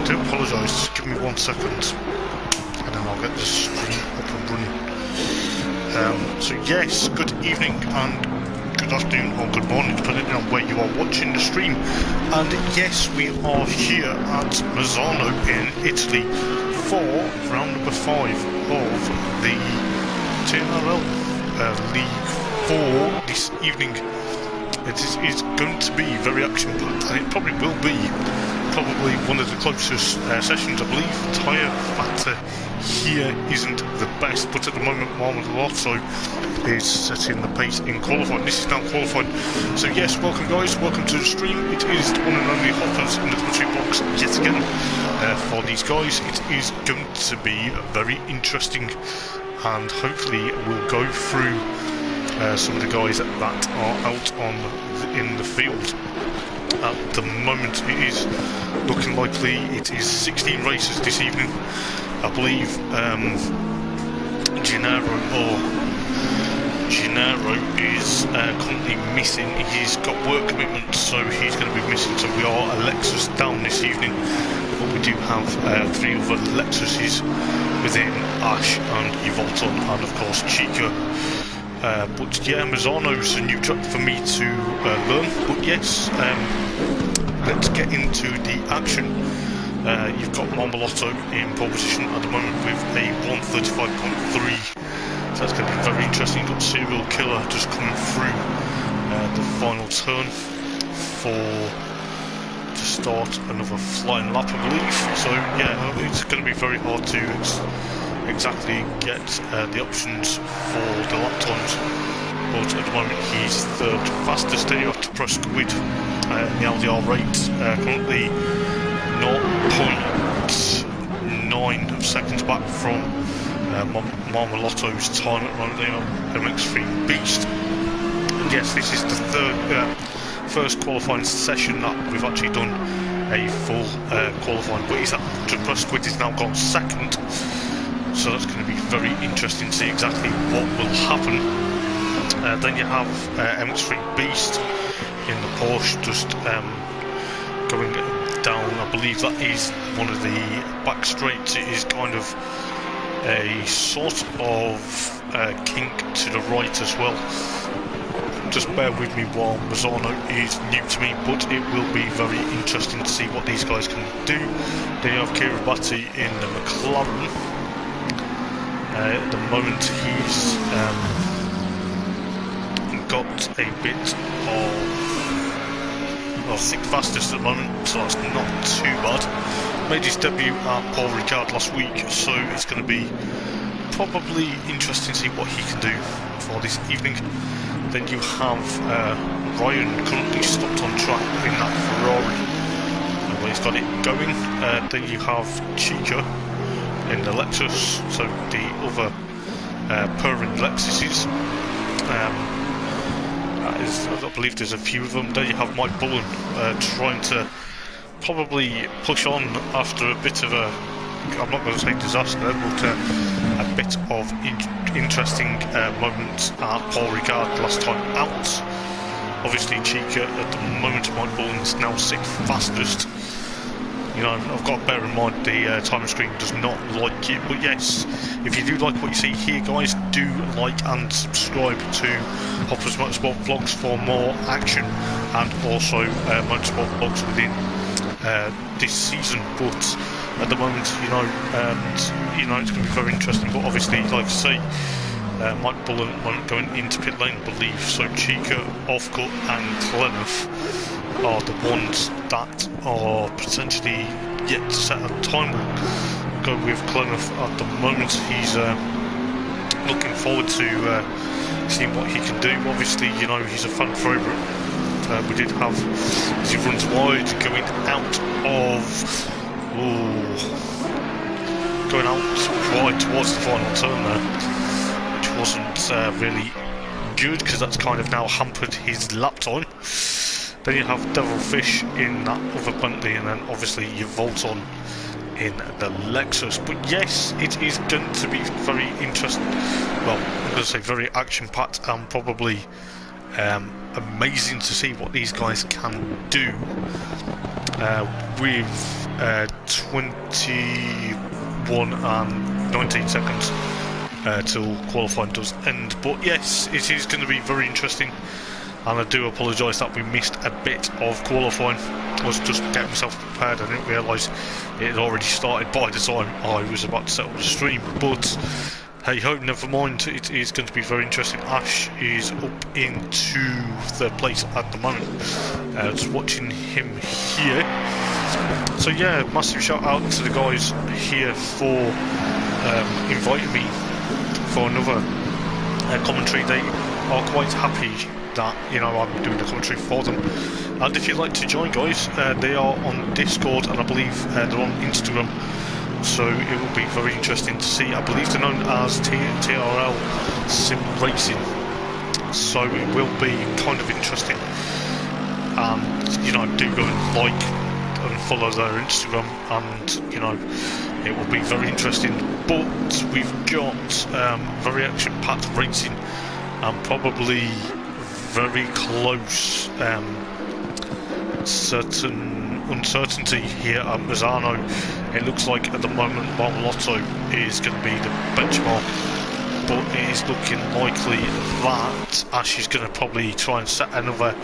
I do apologise, just give me 1 second and then I'll get the stream up and running. So yes, good evening and good afternoon or good morning, depending on where you are watching the stream. And yes, we are here at MISANO in Italy for round number 5 of the TNRL League 4 this evening. It is going to be very action-packed, and it probably will be one of the closest sessions, I believe. Tyre factor here isn't the best, but at the moment Marmolotto is setting the pace in qualifying. This is now qualifying. So yes, welcome guys, welcome to the stream. It is the one and only Hoppers in the commentary box yet again for these guys. It is going to be very interesting, and hopefully we'll go through some of the guys that are out in the field. At the moment it is looking likely it is 16 races this evening. I believe Gennaro is currently missing. He's got work commitments, so he's going to be missing. So we are Alexis down this evening, but we do have 3 other Lexuses within Ash and Yvolton and of course Chica. But yeah, MISANO's a new track for me to learn. But yes, let's get into the action. You've got Marmolotto in pole position at the moment with a 135.3. So that's going to be very interesting. You've got Serial Killer just coming through the final turn to start another flying lap, I believe. So yeah, it's going to be very hard to exactly get the options for the lap times, but at the moment he's 3rd fastest. Then you have to press squid the LDR rate, currently 0.9 seconds back from Marmolotto's time at the moment. They are MX3 Beast. And yes, this is the first qualifying session that we've actually done a full qualifying, but he's at to press squid is now gone 2nd. So that's going to be very interesting to see exactly what will happen. Then you have MX3 Beast in the Porsche just going down. I believe that is one of the back straights. It is kind of a sort of kink to the right as well. Just bear with me while MISANO is new to me, but it will be very interesting to see what these guys can do. Then you have Kiribati in the McLaren. At the moment he's got a bit of 6th fastest at the moment, so that's not too bad. Made his debut at Paul Ricard last week, so it's going to be probably interesting to see what he can do for this evening. Then you have Ryan currently stopped on track in that Ferrari, where he's got it going. Then you have Chica in the Lexus, so the other purring Lexuses. I believe there's a few of them. There you have Mike Bullen trying to probably push on after a bit of a, I'm not going to say disaster, but a bit of interesting moments at Paul Ricard last time out. Obviously Chica at the moment, Mike Bullen is now 6th fastest. You know, I've got to bear in mind the timer screen does not like it, but yes, if you do like what you see here guys, do like and subscribe to Hoppers Motorsport vlogs for more action, and also motorsport vlogs within this season. But at the moment, you know it's going to be very interesting, but obviously, like I say, Mike Bullen won't going into pit lane, I believe, so Chica, Offcut and Clemmeth are the ones that are potentially yet to set a time. We'll go with Clemmeth at the moment. He's looking forward to seeing what he can do. Obviously, you know, he's a fan favourite. We did have, as he runs wide, going out right towards the final turn there, which wasn't really good, because that's kind of now hampered his lap time. Then you have Devilfish in that other Bentley, and then obviously Yvolton in the Lexus. But yes, it is going to be very interesting. Well, I'm going to say very action-packed, and probably amazing to see what these guys can do with 21 and 19 seconds till qualifying does end. But yes, it is going to be very interesting, and I do apologise that we missed a bit of qualifying. I was just getting myself prepared. I didn't realise it had already started by the time I was about to set up the stream, but hey ho, never mind. It is going to be very interesting. Ash is up into the place at the moment. Just watching him here. So yeah, massive shout out to the guys here for inviting me for another commentary. They are quite happy that, you know, I'm doing the commentary for them. And if you'd like to join, guys, they are on Discord, and I believe they're on Instagram. So it will be very interesting to see. I believe they're known as TNRL Sim Racing. So it will be kind of interesting. And, you know, do go and like and follow their Instagram, and, you know, it will be very interesting. But we've got very action-packed racing, and probably very close certain uncertainty here at MISANO. It looks like at the moment Marmolotto is going to be the benchmark, but it is looking likely that Ash is going to probably try and set another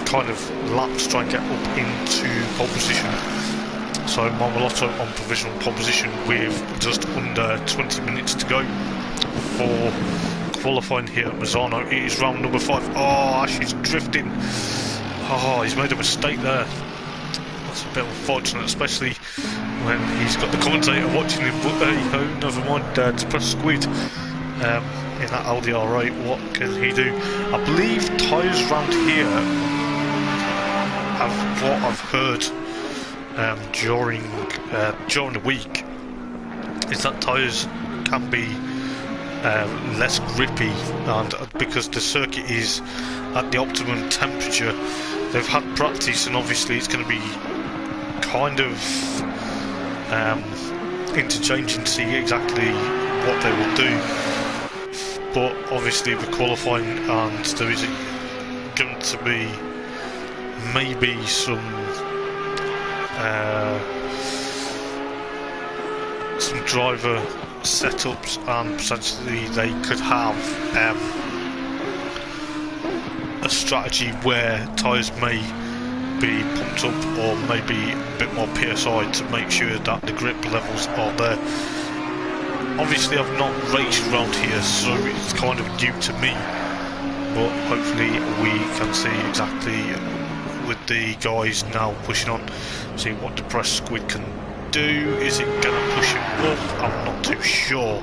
kind of lap to try and get up into pole position. So Marmolotto on provisional pole position with just under 20 minutes to go for qualifying here at MISANO. It is round number 5. Oh, Ash is drifting. Oh, he's made a mistake there. That's a bit unfortunate, especially when he's got the commentator watching him. But hey ho, never mind. To press squid in that Audi R8, what can he do? I believe tyres round here, what I've heard during the week, is that tyres can be less grippy, and because the circuit is at the optimum temperature, they've had practice, and obviously it's going to be kind of interchanging to see exactly what they will do. But obviously we're qualifying, and there is going to be maybe some driver setups, and potentially they could have a strategy where tyres may be pumped up, or maybe a bit more PSI to make sure that the grip levels are there. Obviously I've not raced around here, so it's kind of new to me, but hopefully we can see exactly with the guys now pushing on, see what the press squid can do. Is it going to push him up? I'm not too sure,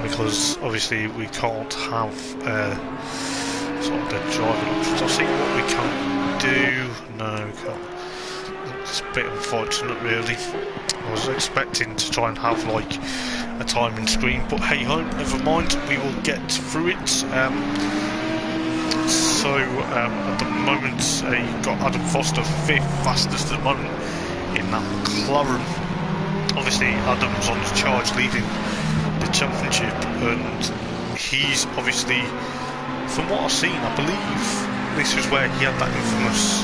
because obviously we can't have sort of the driving options. I'll see what we can do. No, we can't. It's a bit unfortunate, really. I was expecting to try and have like a timing screen, but hey ho, never mind, we will get through it. At the moment, you've got Adam Foster 5th fastest at the moment in that McLaren. Obviously Adam's on the charge leading the championship, and he's obviously, from what I've seen, I believe this is where he had that infamous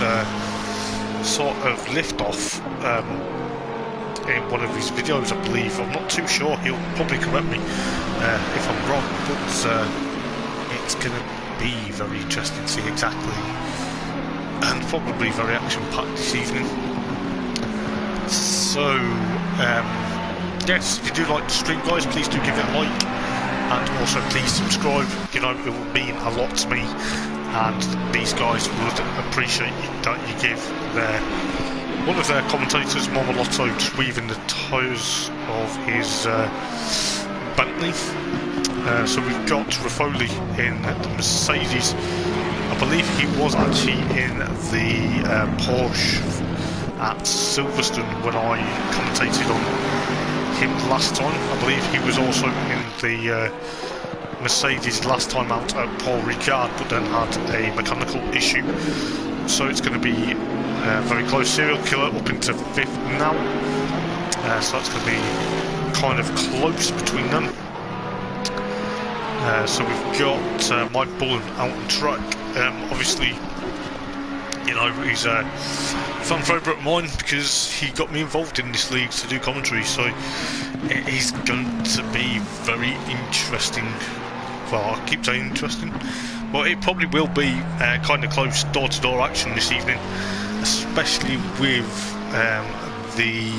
sort of lift-off in one of his videos, I believe. I'm not too sure, he'll probably correct me if I'm wrong, but it's going to be very interesting to see exactly, and probably very action-packed this evening. So, yes, if you do like the stream, guys, please do give it a like, and also please subscribe. You know, it will mean a lot to me, and these guys would appreciate that you give one of their commentators, Marmolotto, just weaving the tyres of his Bentley. So we've got Raffoli in the Mercedes. I believe he was actually in the Porsche at Silverstone when I commentated on him last time. I believe he was also in the Mercedes last time out at Paul Ricard, but then had a mechanical issue. So it's going to be very close. Serial Killer up into 5th now. So that's going to be kind of close between them. So we've got Mike Bullen out on track. Obviously you know, he's a fan favourite of mine because he got me involved in this league to do commentary, so it is going to be very interesting. Well, I keep saying interesting, but it probably will be kind of close door-to-door action this evening, especially with the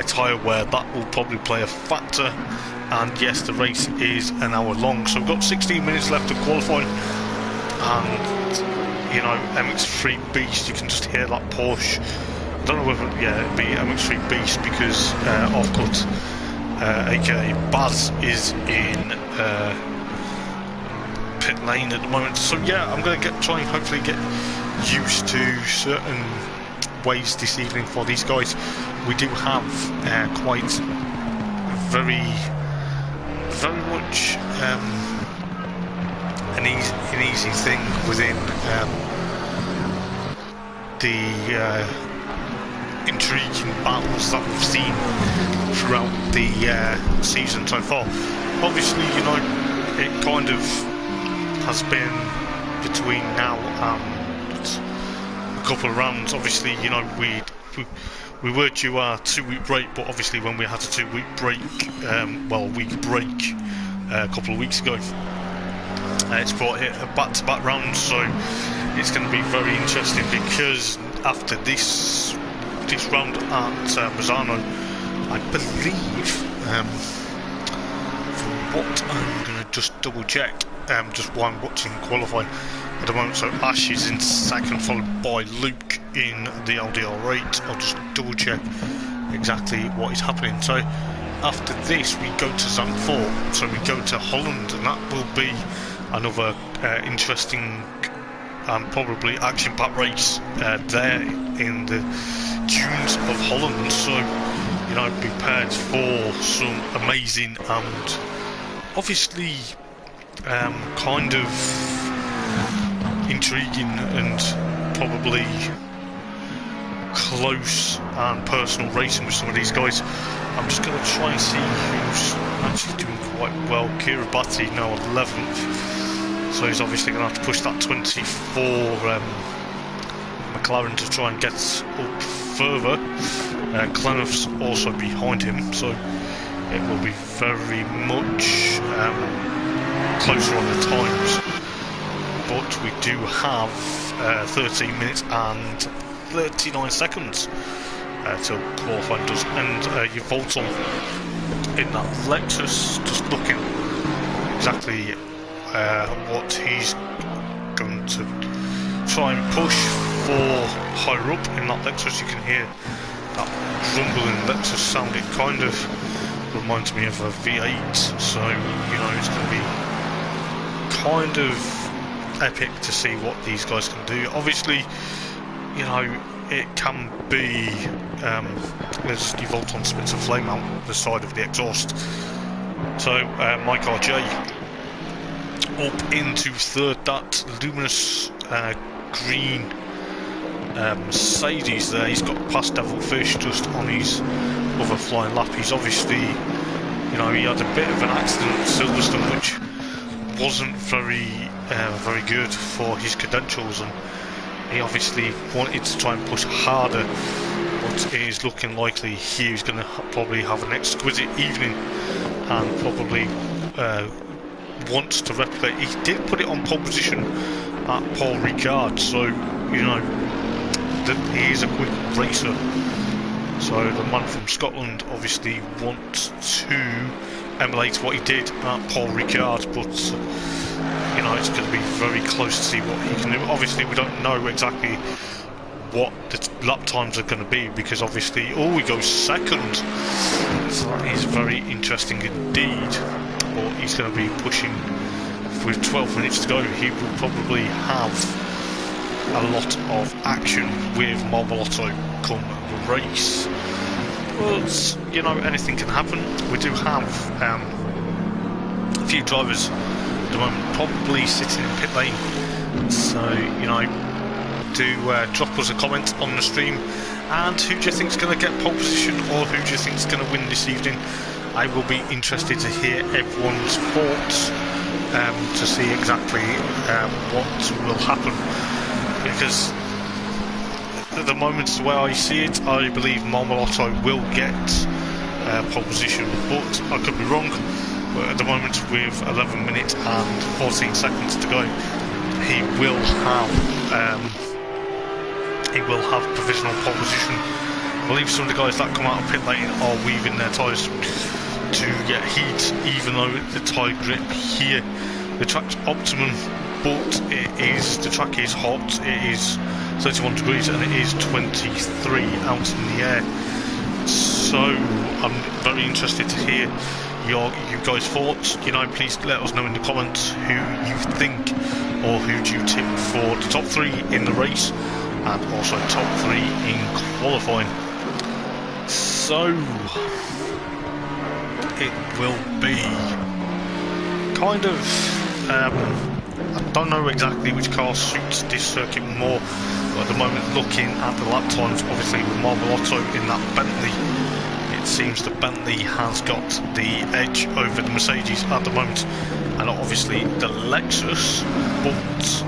tyre wear. That will probably play a factor, and yes, the race is an hour long, so we've got 16 minutes left of qualifying, and you know, MX3 Beast, you can just hear that Porsche. I don't know whether, yeah, it'd be MX3 Beast because Offcut, aka Baz, is in pit lane at the moment. So yeah, I'm going to try and hopefully get used to certain ways this evening for these guys. We do have quite very much an easy thing within the intriguing battles that we've seen throughout the season so far. Obviously, you know, it kind of has been between now and a couple of rounds. Obviously, you know, we were due our 2-week break, but obviously when we had a 2-week break, week break a couple of weeks ago, it's brought it a back-to-back round, so it's going to be very interesting because after this round at MISANO, I believe, from what I'm going to just double check, just while I'm watching qualifying at the moment, so Ash is in second, followed by Luke in the LDR8. I'll just double check exactly what is happening. So after this we go to Zone 4, so we go to Holland, and that will be another interesting and probably action-packed race there in the dunes of Holland. So, you know, be prepared for some amazing and obviously kind of intriguing and probably close and personal racing with some of these guys. I'm just going to try and see who's actually doing quite well. Kiribati now 11th, so he's obviously going to have to push that 24 McLaren to try and get up further. Clenough's also behind him, so it will be very much closer on the times. But we do have 13 minutes and 39 seconds till qualifying does end. Yvolton in that Lexus, just looking exactly what he's going to try and push for higher up in that Lexus. You can hear that rumbling Lexus sound. It kind of reminds me of a V8, so you know it's going to be kind of epic to see what these guys can do. Obviously, you know, it can be there's Yvolton spits a flame out the side of the exhaust. So Mike RJ up into third, that luminous green Mercedes there. He's got past Devilfish just on his other flying lap. He's obviously, you know, he had a bit of an accident at Silverstone which wasn't very good for his credentials, and he obviously wanted to try and push harder, but it is looking likely he's going to probably have an exquisite evening and probably wants to replicate. He did put it on pole position at Paul Ricard, so you know that he is a quick racer. So the man from Scotland obviously wants to emulate what he did at Paul Ricard, but you know, it's going to be very close to see what he can do. Obviously we don't know exactly what the lap times are going to be, because obviously he goes second, so that is very interesting indeed. But he's going to be pushing with 12 minutes to go. He will probably have a lot of action with Marble Auto come the race, but you know, anything can happen. We do have a few drivers at the moment probably sitting in pit lane, so you know, do drop us a comment on the stream, and who do you think is going to get pole position, or who do you think is going to win this evening? I will be interested to hear everyone's thoughts to see exactly what will happen. If because at the moment, the way I see it, I believe Marmolotto will get pole position, but I could be wrong. But at the moment, with 11 minutes and 14 seconds to go, he will have provisional pole position. I believe some of the guys that come out of pit lane are weaving their tyres to get heat, even though the tyre grip here, the track's optimum, but the track is hot. It is 31 degrees and it is 23 out in the air. So I'm very interested to hear you guys' thoughts. Please let us know in the comments who you think, or who do you tip for the top 3 in the race, and also top 3 in qualifying. So it will be kind of I don't know exactly which car suits this circuit more, but at the moment, looking at the lap times, obviously with Marmolotto in that Bentley, it seems the Bentley has got the edge over the Mercedes at the moment, and obviously the Lexus, but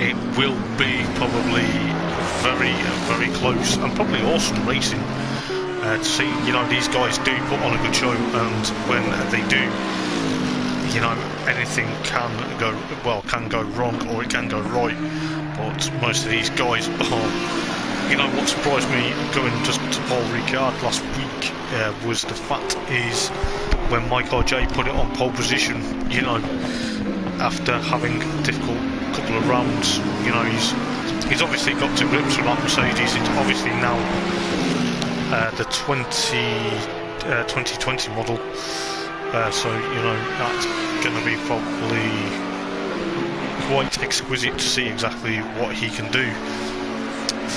it will be probably very, very close, and probably awesome racing to see. These guys do put on a good show, and when they do, anything can go wrong or it can go right, but most of these guys are, what surprised me going just to Paul Ricard last week was the fact is when Mike RJ put it on pole position, after having a difficult couple of rounds, he's obviously got to grips with that Mercedes. It's obviously now the 2020 model, so that's going to be probably quite exquisite to see exactly what he can do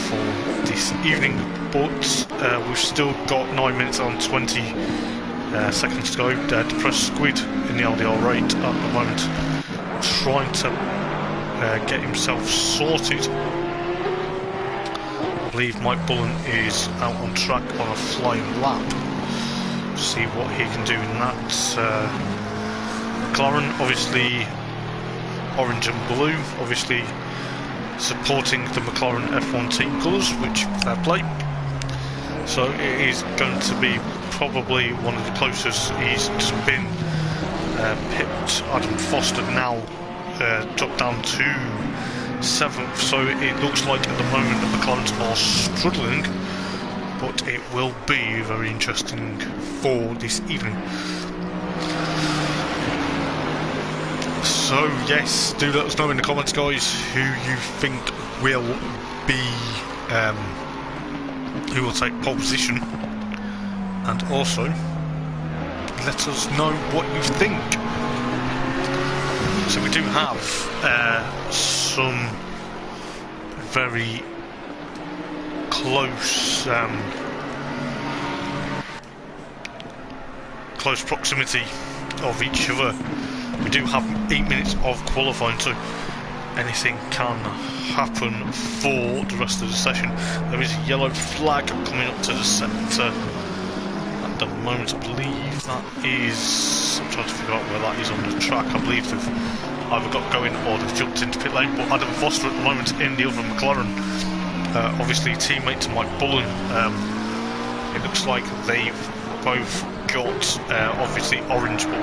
for this evening. But we've still got 9 minutes and 20 seconds to go. Depressed Squid in the LDR8 at the moment, trying to get himself sorted. I believe Mike Bullen is out on track on a flying lap. See what he can do in that. McLaren, obviously orange and blue, obviously supporting the McLaren F1 team colours, which fair play. So it is going to be probably one of the closest. He's just been pipped. Adam Foster now dropped down to 7th, so it looks like at the moment the McLarens are struggling, but it will be very interesting for this evening. So yes, do let us know in the comments, guys, who you think will be who will take pole position, and also let us know what you think. So we do have some very close close proximity of each other. We do have 8 minutes of qualifying, so anything can happen for the rest of the session. There is a yellow flag coming up to the centre at the moment. I believe that is, I'm trying to figure out where that is on the track. I believe they've either got going or they've jumped into pit lane, but Adam Foster at the moment in the other McLaren, obviously teammate to Mike Bullen. It looks like they've both got obviously orange, but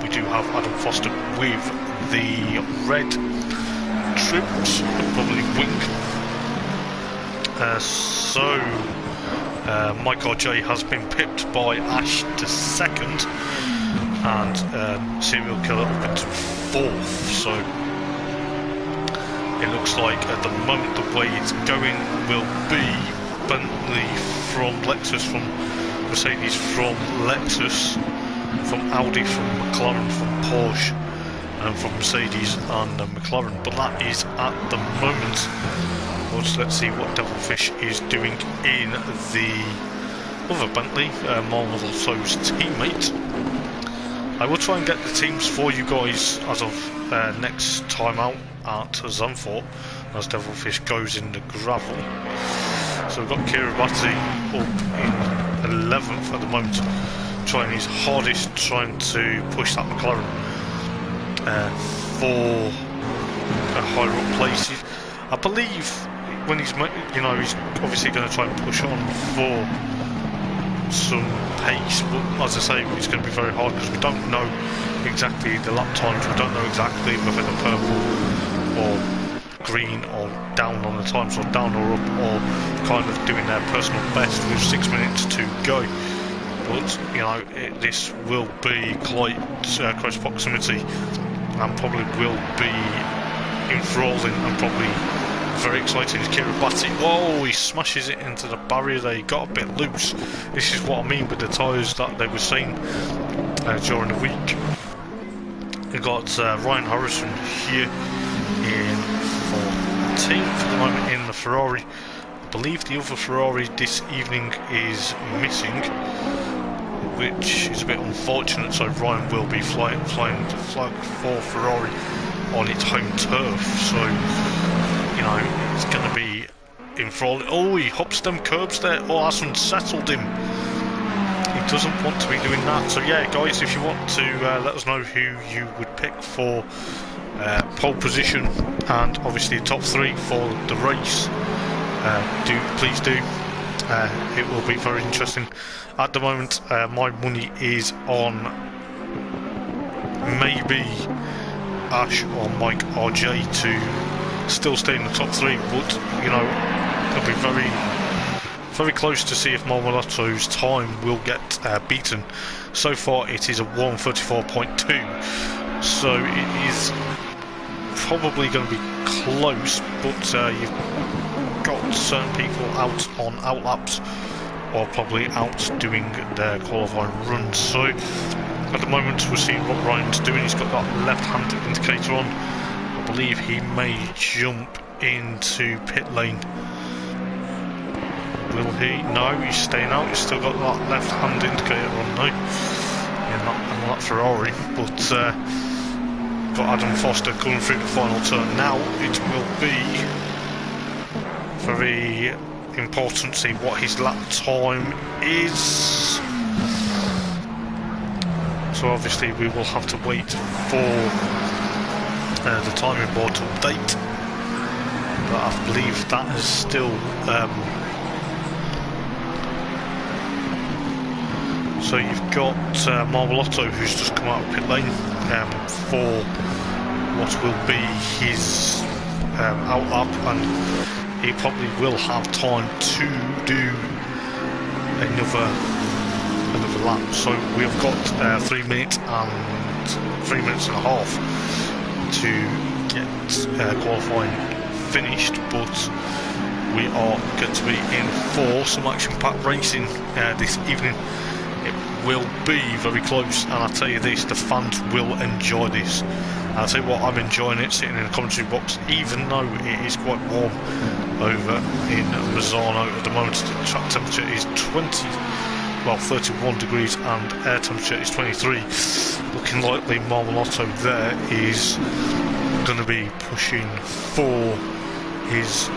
we do have Adam Foster with the red trims, probably wing. So Mike RJ has been pipped by Ash to 2nd, and Serial Killer up into 4th. So it looks like at the moment the way it's going will be Bentley from Lexus, from Mercedes from Lexus, from Audi, from McLaren, from Porsche, and from Mercedes and McLaren. But that is at the moment. But let's see what Devilfish is doing in the other Bentley, Marmolotto's teammate. I will try and get the teams for you guys as of next time out at Zandvoort, as Devilfish goes in the gravel. So we've got Kiribati up in 11th at the moment, trying his hardest, trying to push that McLaren for higher up places. I I believe when he's, you know, he's obviously going to try and push on for some pace, but as I say, it's going to be very hard because we don't know exactly the lap times. We don't know exactly whether the purple or green or down on the times, or down or up, or kind of doing their personal best with 6 minutes to go. But you know, this will be quite close proximity, and probably will be enthralling and probably very exciting. Kiribati, oh, he smashes it into the barrier there. He got a bit loose. This is what I mean with the tyres that they were saying during the week. We've got Ryan Harrison here in 14th at the moment in the Ferrari. I believe the other Ferrari this evening is missing, which is a bit unfortunate, so Ryan will be flying the flag for Ferrari on its home turf, so you know, it's going to be enthralling. Oh, he hops them curbs there. Oh, that's unsettled him. He doesn't want to be doing that. So yeah, guys, if you want to let us know who you would pick for pole position and obviously top 3 for the race, please do. It will be very interesting. At the moment, my money is on maybe Ash or Mike RJ to still stay in the top 3, but you know, it'll be very, very close to see if Marmolotto's time will get beaten. So far, it is a 1:34.2, so it is probably going to be close. But you've got certain people out on outlaps, or probably out doing their qualifying runs. So at the moment, we're seeing what Ryan's doing. He's got that left-hand indicator on. I believe he may jump into pit lane. Will he? No, he's staying out. He's still got that left-hand indicator on now. Yeah, not Ferrari, but got Adam Foster going through the final turn now. It will be very important to see what his lap time is. So obviously we will have to wait for the timing board to update, but I believe that is still so you've got Marvelotto, who's just come out of pit lane for what will be his outlap, and he probably will have time to do another lap. So we've got 3 minutes and 3 minutes and a half to get qualifying finished, but we are going to be in for some action-packed racing this evening. It will be very close, and I'll tell you this, the fans will enjoy this. I'll tell you what, I'm enjoying it sitting in the commentary box, even though it is quite warm over in MISANO at the moment. The track temperature is 31 degrees and air temperature is 23. Looking likely Marmolotto there is going to be pushing for his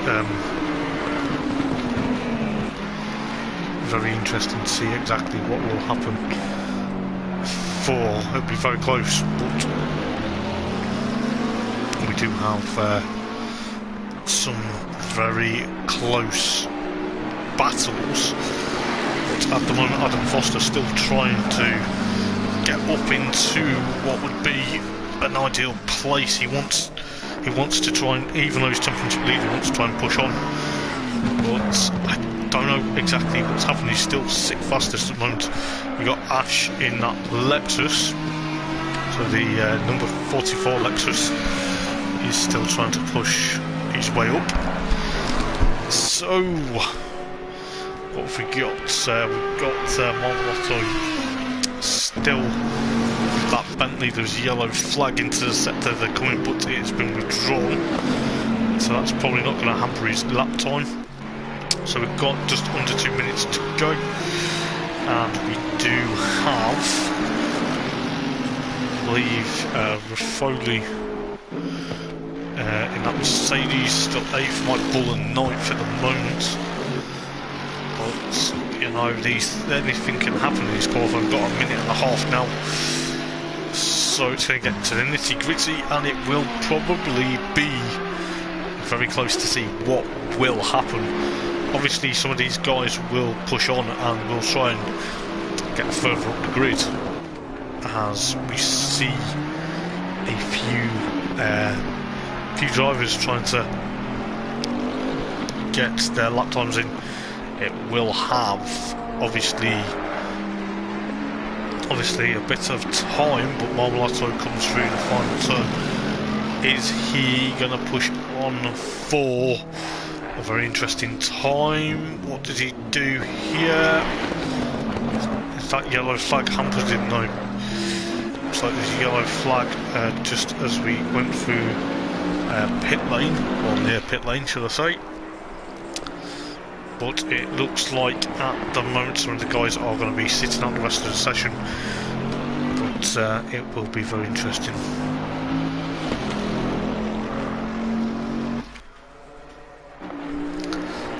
very interesting to see exactly what will happen. It'll be very close, but we do have some very close battles. At the moment, Adam Foster still trying to get up into what would be an ideal place. He wants to try and, even though he's championship leader, he wants to try and push on. But I don't know exactly what's happening. He's still sick fastest at the moment. We got Ash in that Lexus. So the number 44 Lexus is still trying to push his way up. So what have we got? We've got Marmolotto still with that Bentley. There's a yellow flag into the sector they're coming, but it's been withdrawn, so that's probably not going to hamper his lap time. So we've got just under 2 minutes to go, and we do have, I believe, Raffoli in that Mercedes, still 8th, Mike Bullen 9th at the moment. But, you know, anything can happen in this qualifying. We've got a minute and a half now, so it's going to get to the nitty gritty, and it will probably be very close to see what will happen. Obviously some of these guys will push on and will try and get further up the grid, as we see a few drivers trying to get their lap times in. It will have obviously a bit of time, but Marmolato comes through the final turn. Is he going to push on for a very interesting time? What did he do here? Is that yellow flag hampered him? No. Looks like there's a yellow flag just as we went through pit lane, or near pit lane should I say. But it looks like at the moment some of the guys are going to be sitting out the rest of the session, but it will be very interesting.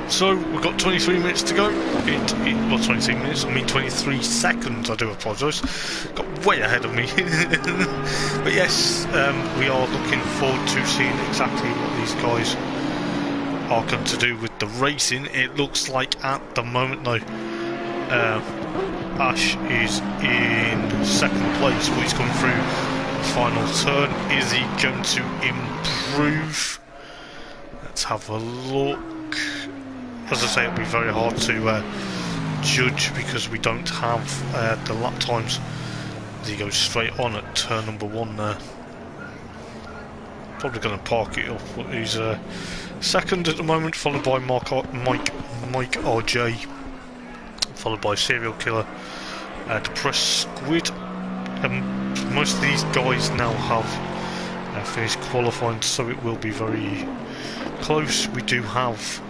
So we've got 23 minutes to go. Well, 23 minutes, I mean 23 seconds, I do apologise. Got way ahead of me. But yes, we are looking forward to seeing exactly what these guys are going to do with the racing. It looks like at the moment though, Ash is in second place, but he's coming through the final turn. Is he going to improve? Let's have a look. As I say, it'll be very hard to judge because we don't have the lap times. As he goes straight on at turn number 1 there. Probably going to park it up, but he's second at the moment, followed by Mike RJ, followed by Serial Killer, Depressed Squid. Most of these guys now have finished qualifying, so it will be very close. We do have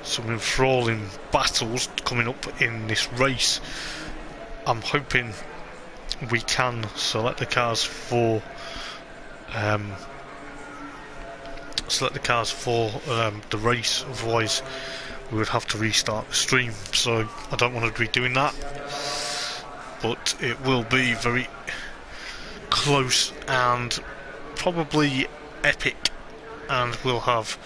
some enthralling battles coming up in this race. I'm hoping we can select the cars for the race, otherwise we would have to restart the stream, so I don't want to be doing that. But it will be very close and probably epic, and we'll have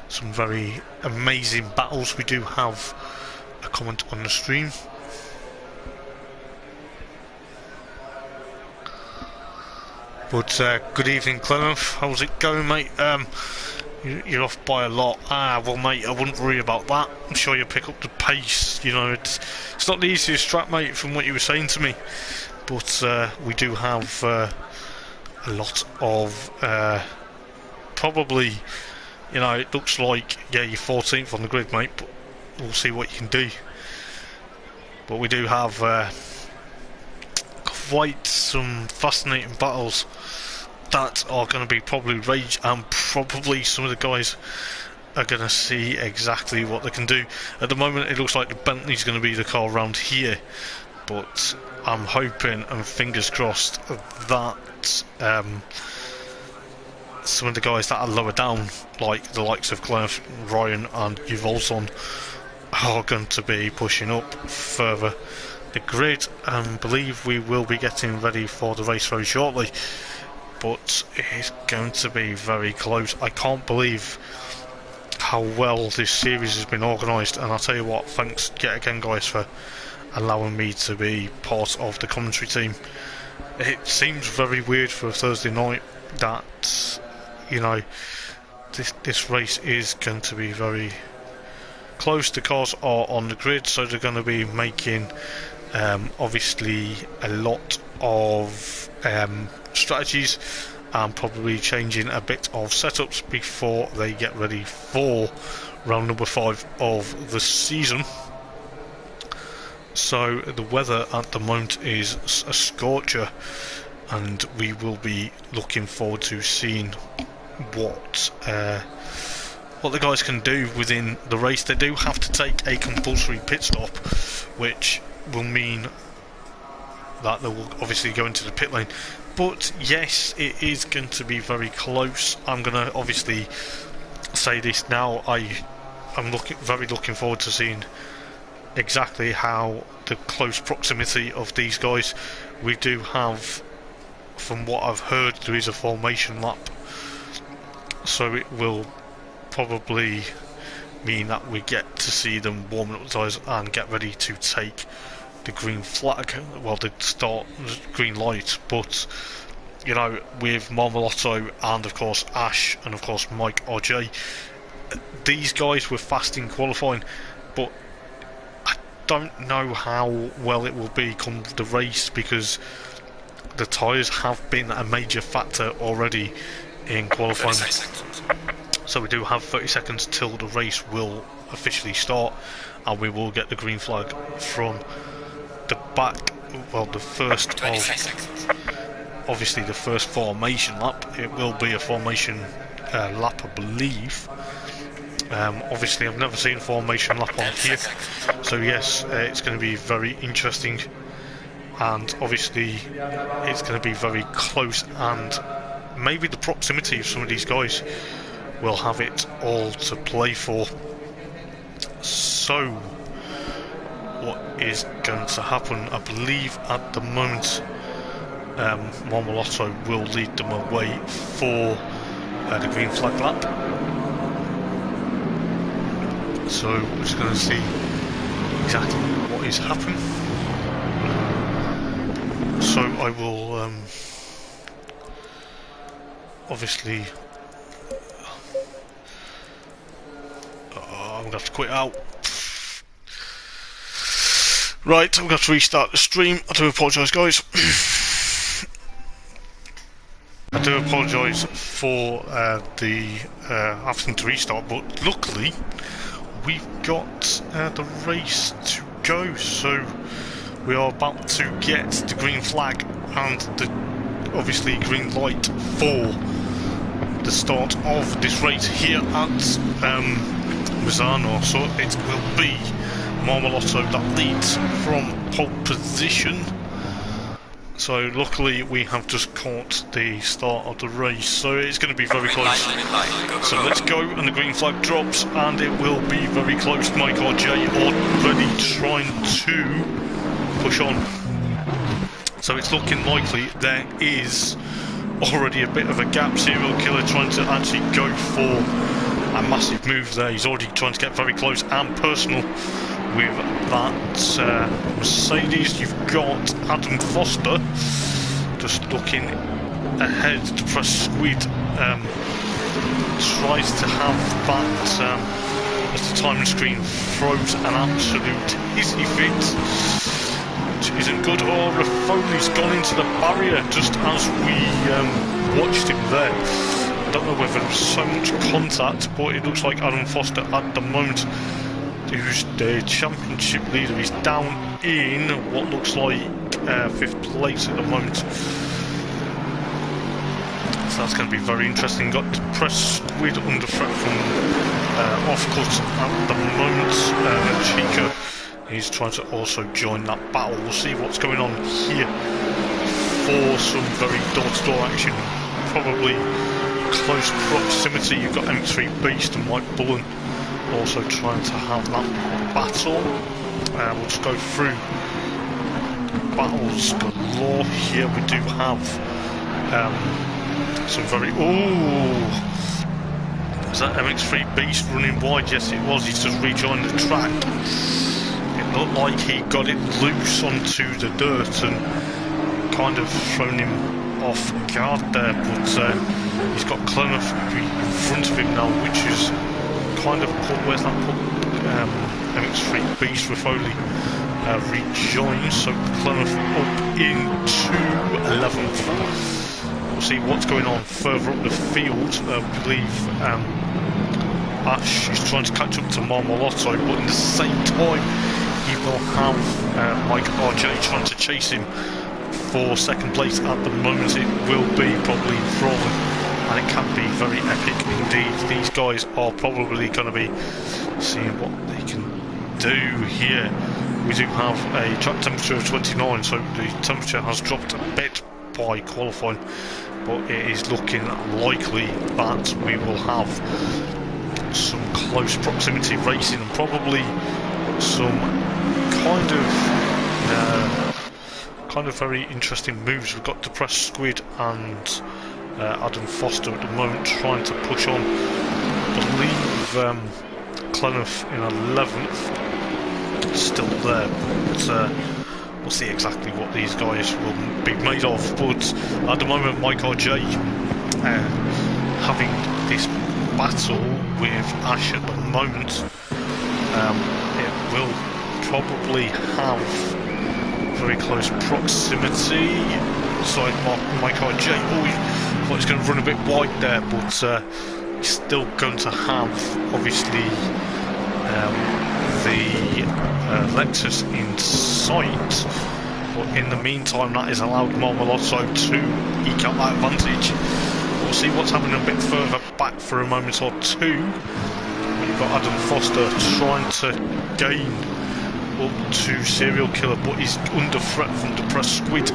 some very amazing battles. We do have a comment on the stream. But good evening, Clement. How's it going, mate? You're off by a lot. Well, mate, I wouldn't worry about that. I'm sure you'll pick up the pace. You know, it's not the easiest track, mate, from what you were saying to me. But we do have a lot of probably, you know, it looks like, yeah, you're 14th on the grid, mate, but we'll see what you can do. But we do have quite some fascinating battles that are going to be probably rage, and probably some of the guys are going to see exactly what they can do. At the moment it looks like the Bentley's going to be the car around here, but I'm hoping and fingers crossed that some of the guys that are lower down, like the likes of Glenn, Ryan and Uvolson, are going to be pushing up further the grid, and believe we will be getting ready for the race very shortly. But it's going to be very close. I can't believe how well this series has been organised, and I'll tell you what, thanks yet again, guys, for allowing me to be part of the commentary team. It seems very weird for a Thursday night that, you know, this race is going to be very close. The cars are on the grid, so they're going to be making obviously a lot of strategies and probably changing a bit of setups before they get ready for round number 5 of the season. So the weather at the moment is a scorcher, and we will be looking forward to seeing what the guys can do within the race. They do have to take a compulsory pit stop, which will mean that they will obviously go into the pit lane. But yes, it is going to be very close. I'm going to obviously say this now. I'm very looking forward to seeing exactly how the close proximity of these guys. We do have, from what I've heard, there is a formation lap, so it will probably mean that we get to see them warming up the tyres and get ready to take the green flag, well, the start green light. But you know, with Marmolotto and of course Ash and of course Mike RJ, these guys were fast in qualifying, but I don't know how well it will be come the race, because the tyres have been a major factor already in qualifying. So we do have 30 seconds till the race will officially start, and we will get the green flag from the back. Well, the first of, obviously the first formation lap. It will be a formation lap, I believe. Obviously I've never seen a formation lap on here, so yes, it's going to be very interesting, and obviously it's going to be very close, and maybe the proximity of some of these guys will have it all to play for. So what is going to happen? I believe at the moment Marmolotto will lead them away for the green flag lap. So we're just going to see exactly what is happening. So I will obviously I'm going to have to quit out. Right, I'm going to have to restart the stream. I do apologise, guys. I do apologise for the having to restart, but luckily we've got the race to go, so we are about to get the green flag and the obviously green light for the start of this race here at MISANO. So it will be Marmolotto that leads from pole position. So luckily we have just caught the start of the race, so it's going to be very close. So let's go, and the green flag drops, and it will be very close. Mike RJ already trying to push on. So it's looking likely there is already a bit of a gap. Serial Killer trying to actually go for a massive move there. He's already trying to get very close and personal with that Mercedes. You've got Adam Foster just looking ahead to press squid, tries to have that as the timing screen throws an absolute hissy fit, which isn't good. Oh, Raffoli's gone into the barrier just as we watched him there. I don't know whether there's so much contact, but it looks like Adam Foster at the moment, who's the championship leader, is down in what looks like 5th place at the moment. So that's going to be very interesting. Got to press squid under threat from off-cut at the moment. Chica is trying to also join that battle. We'll see what's going on here for some very door-to-door action. Probably close proximity. You've got M3 Beast and White Bullen also trying to have that battle. We'll just go through battles galore here. We do have some very... Ooh! Was that MX3 Beast running wide? Yes it was. He's just rejoined the track. It looked like he got it loose onto the dirt and kind of thrown him off guard there, but he's got Clemeth in front of him now, which is kind of put, where's that put? MX3 Beast Raffoli rejoins, so Clemeth up into 11th. We'll see what's going on further up the field. I believe Ash is trying to catch up to Marmolotto, but in the same time he will have Mike RJ trying to chase him for 2nd place. At the moment it will be probably Thrall, and it can be very epic indeed. These guys are probably going to be seeing what they can do here. We do have a track temperature of 29, so the temperature has dropped a bit by qualifying, but it is looking likely that we will have some close proximity racing and probably some kind of very interesting moves. We've got Depressed Squid and Adam Foster at the moment trying to push on. I believe Clenough in 11th, still there, but we'll see exactly what these guys will be made of. But at the moment, Mike RJ having this battle with Ash at the moment. It will probably have very close proximity. Sorry, Mike RJ. Oh, thought he's going to run a bit wide there, but he's still going to have, obviously, the Lexus in sight. But in the meantime, that has allowed Marmolotto to eke out that advantage. We'll see what's happening a bit further back for a moment or two. You've got Adam Foster trying to gain up to Serial Killer, but he's under threat from Depressed Squid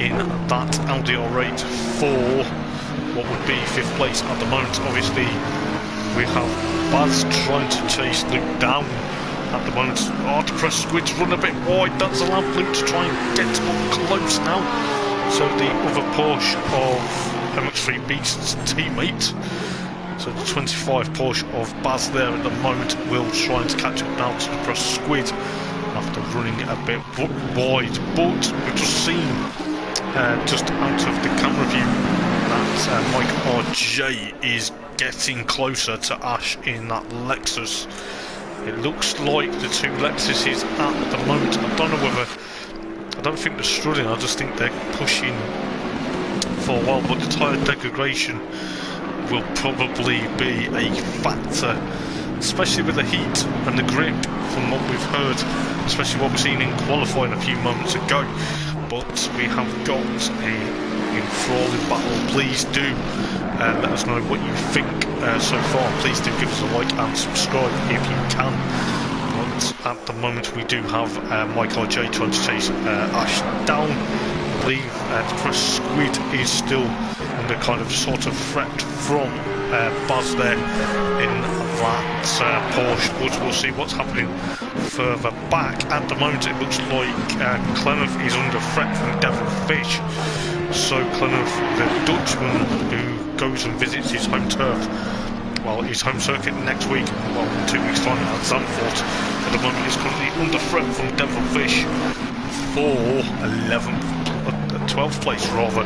in that LDR8 for what would be 5th place at the moment. Obviously, we have Baz trying to chase Luke down at the moment. Oh, Depressed Squid's run a bit wide. That's allowed Luke to try and get up close now. So the other Porsche of MX3 Beast's teammate, so the 25 Porsche of Baz there at the moment, will try to catch up now to Depressed Squid after running a bit wide. But we've just seen, just out of the camera view, that Mike RJ is getting closer to Ash in that Lexus. It looks like the two Lexuses at the moment, I don't know whether, I don't think they're struggling, I just think they're pushing for a while, but the tyre degradation will probably be a factor, especially with the heat and the grip, from what we've heard, especially what we've seen in qualifying a few moments ago. But we have got a enthralling battle. Please do let us know what you think so far. Please do give us a like and subscribe if you can. But at the moment we do have Mike RJ trying to chase Ash down. I believe Depressed Squid is still under kind of sort of threat from Baz there in that Porsche, but we'll see what's happening further back. At the moment it looks like Clenough is under threat from Devil Fish. So Clenough, the Dutchman who goes and visits his home turf, well, his home circuit next week, well, 2 weeks time at Zandvoort, at the moment is currently under threat from Devil Fish for 12th place rather.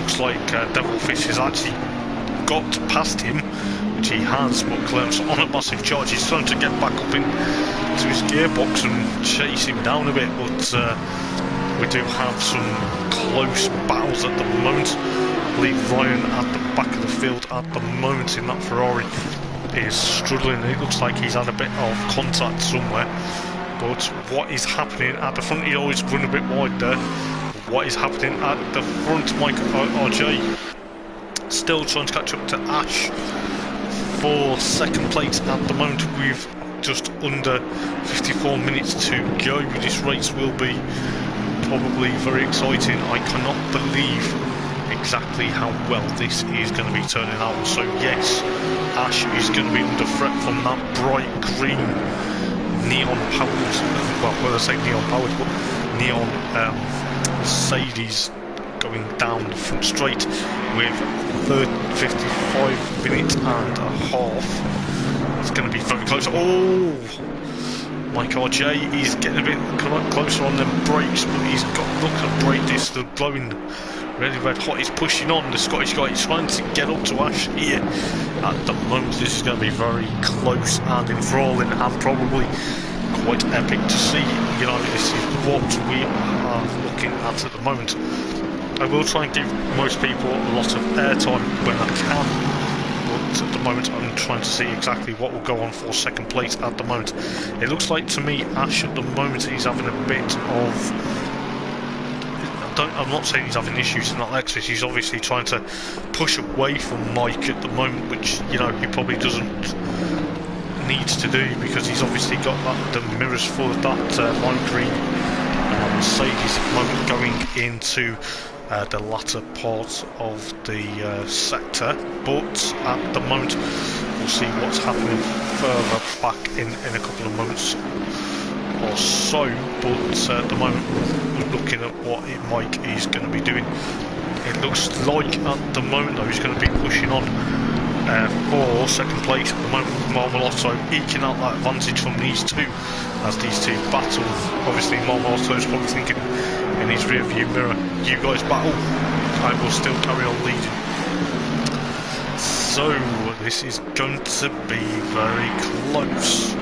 Looks like Devil Fish has actually got past him, which he has, but Clem's on a massive charge. He's trying to get back up into his gearbox and chase him down a bit, but we do have some close battles at the moment. I believe Ryan at the back of the field at the moment in that Ferrari is struggling. It looks like he's had a bit of contact somewhere, but what is happening at the front, he always run a bit wide there. What is happening at the front, Mike RJ still trying to catch up to Ash for 2nd place at the moment. We've just under 54 minutes to go. This race will be probably very exciting. I cannot believe exactly how well this is going to be turning out. So yes, Ash is going to be under threat from that bright green neon powered, well, when I say neon powered, but neon Mercedes going down the front straight with 55 minutes and a half. It's going to be very close. Oh, Mike RJ is getting a bit closer on them brakes, but he's got, look at the brake disc, they're glowing really red hot. He's pushing on, the Scottish guy. He's trying to get up to Ash here. At the moment, this is going to be very close and enthralling and probably quite epic to see. You know, this is what we are looking at the moment. I will try and give most people a lot of airtime when I can, but at the moment I'm trying to see exactly what will go on for 2nd place at the moment. It looks like to me Ash at the moment he's having a bit of, I'm not saying he's having issues in that Lexus, he's obviously trying to push away from Mike at the moment, which, you know, he probably doesn't needs to do, because he's obviously got that, the mirrors full of that lime green Mercedes at the moment going into the latter part of the sector. But at the moment we'll see what's happening further back in a couple of moments or so, but at the moment we're looking at what Mike is going to be doing It looks like at the moment though he's going to be pushing on for second place. At the moment, Marmolotto eking out that advantage from these two as these two battle. Obviously Marmolotto is probably thinking in his rear view mirror, you guys battle, I will still carry on leading. So this is going to be very close,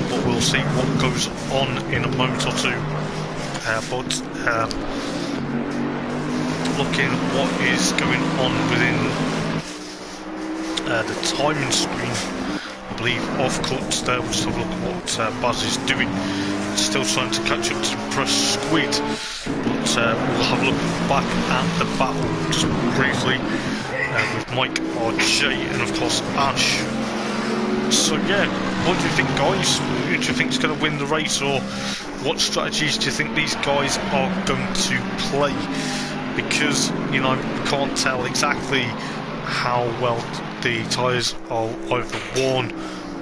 but we'll see what goes on in a moment or two. Looking at what is going on within the timing screen, I believe off cuts there. We'll just have a look at what Baz is doing. Still trying to catch up to Press Squid, but we'll have a look back at the battle just briefly with Mike RJ and of course Ash. So yeah, what do you think, guys? Who do you think is going to win the race, or what strategies do you think these guys are going to play? Because, you know, we can't tell exactly how well the tyres are either worn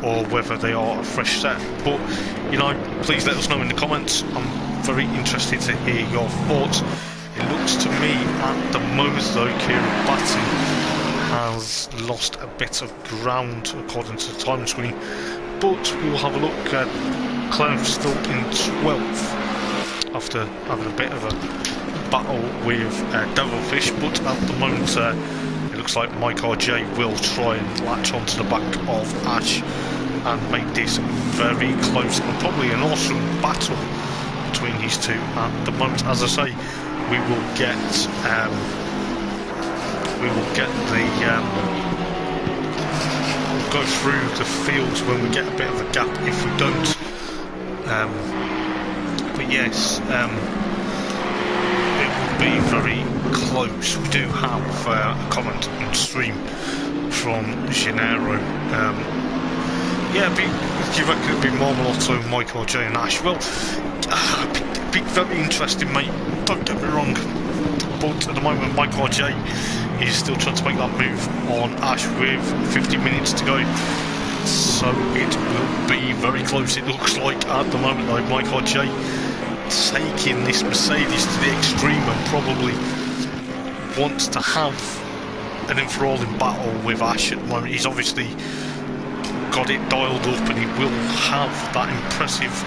or whether they are a fresh set. But, you know, please let us know in the comments. I'm very interested to hear your thoughts. It looks to me at the moment though, Kieran Batty has lost a bit of ground according to the time screen, but we'll have a look at Clem still in 12th after having a bit of a battle with Devilfish, but at the moment it looks like Mike RJ will try and latch onto the back of Ash and make this very close and probably an awesome battle between these two at the moment. As I say, we will get we'll go through the fields when we get a bit of a gap if we don't. But yes, it will be very close. We do have a comment on stream from Gennaro. Yeah, do you reckon it'd be Marmolotto, Michael J and Ash? Well, be very interesting, mate, don't get me wrong, but at the moment Michael J is still trying to make that move on Ash with 50 minutes to go, so it will be very close. It looks like at the moment though Michael J taking this Mercedes to the extreme and probably wants to have an enthralling battle with Ash at the moment. He's obviously got it dialed up and he will have that impressive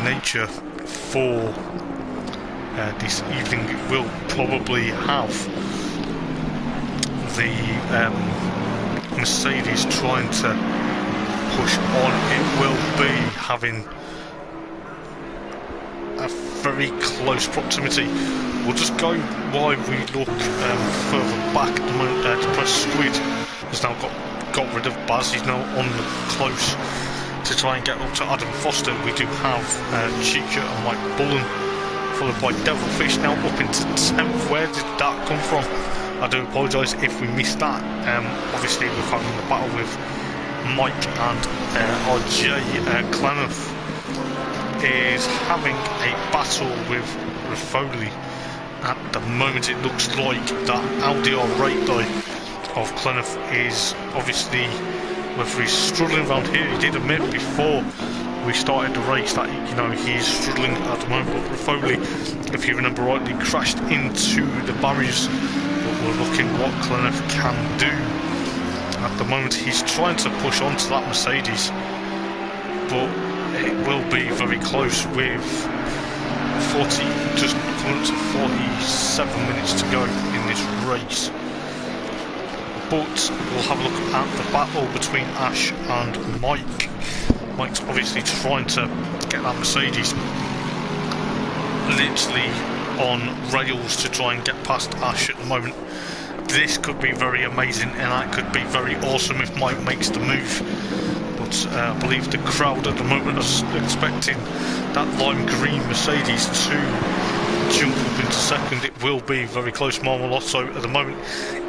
nature for this evening. It will probably have the Mercedes trying to push on. It will be having a very close proximity. We'll just go while we look further back at the moment. Press Squid has now got rid of Baz. He's now on the close to try and get up to Adam Foster. We do have Chica and Mike Bullen, followed by Devilfish now up into 10th. Where did that come from? I do apologise if we missed that. Obviously we're having the battle with Mike and RJ. Clemmeth is having a battle with Rafoli. At the moment it looks like that Audi R8 though of Clemmeth is obviously, whether he's struggling around here. He did admit before we started the race that, you know, he's struggling at the moment, but Rafoli, if you remember rightly, crashed into the barriers. But we're looking what Clemmeth can do. At the moment he's trying to push onto that Mercedes, but it will be very close with just coming up to 47 minutes to go in this race. But we'll have a look at the battle between Ash and Mike. Mike's obviously trying to get that Mercedes literally on rails to try and get past Ash at the moment. This could be very amazing and that could be very awesome if Mike makes the move. But I believe the crowd at the moment is expecting that lime green Mercedes to jump up into second. It will be very close. Marmolotto at the moment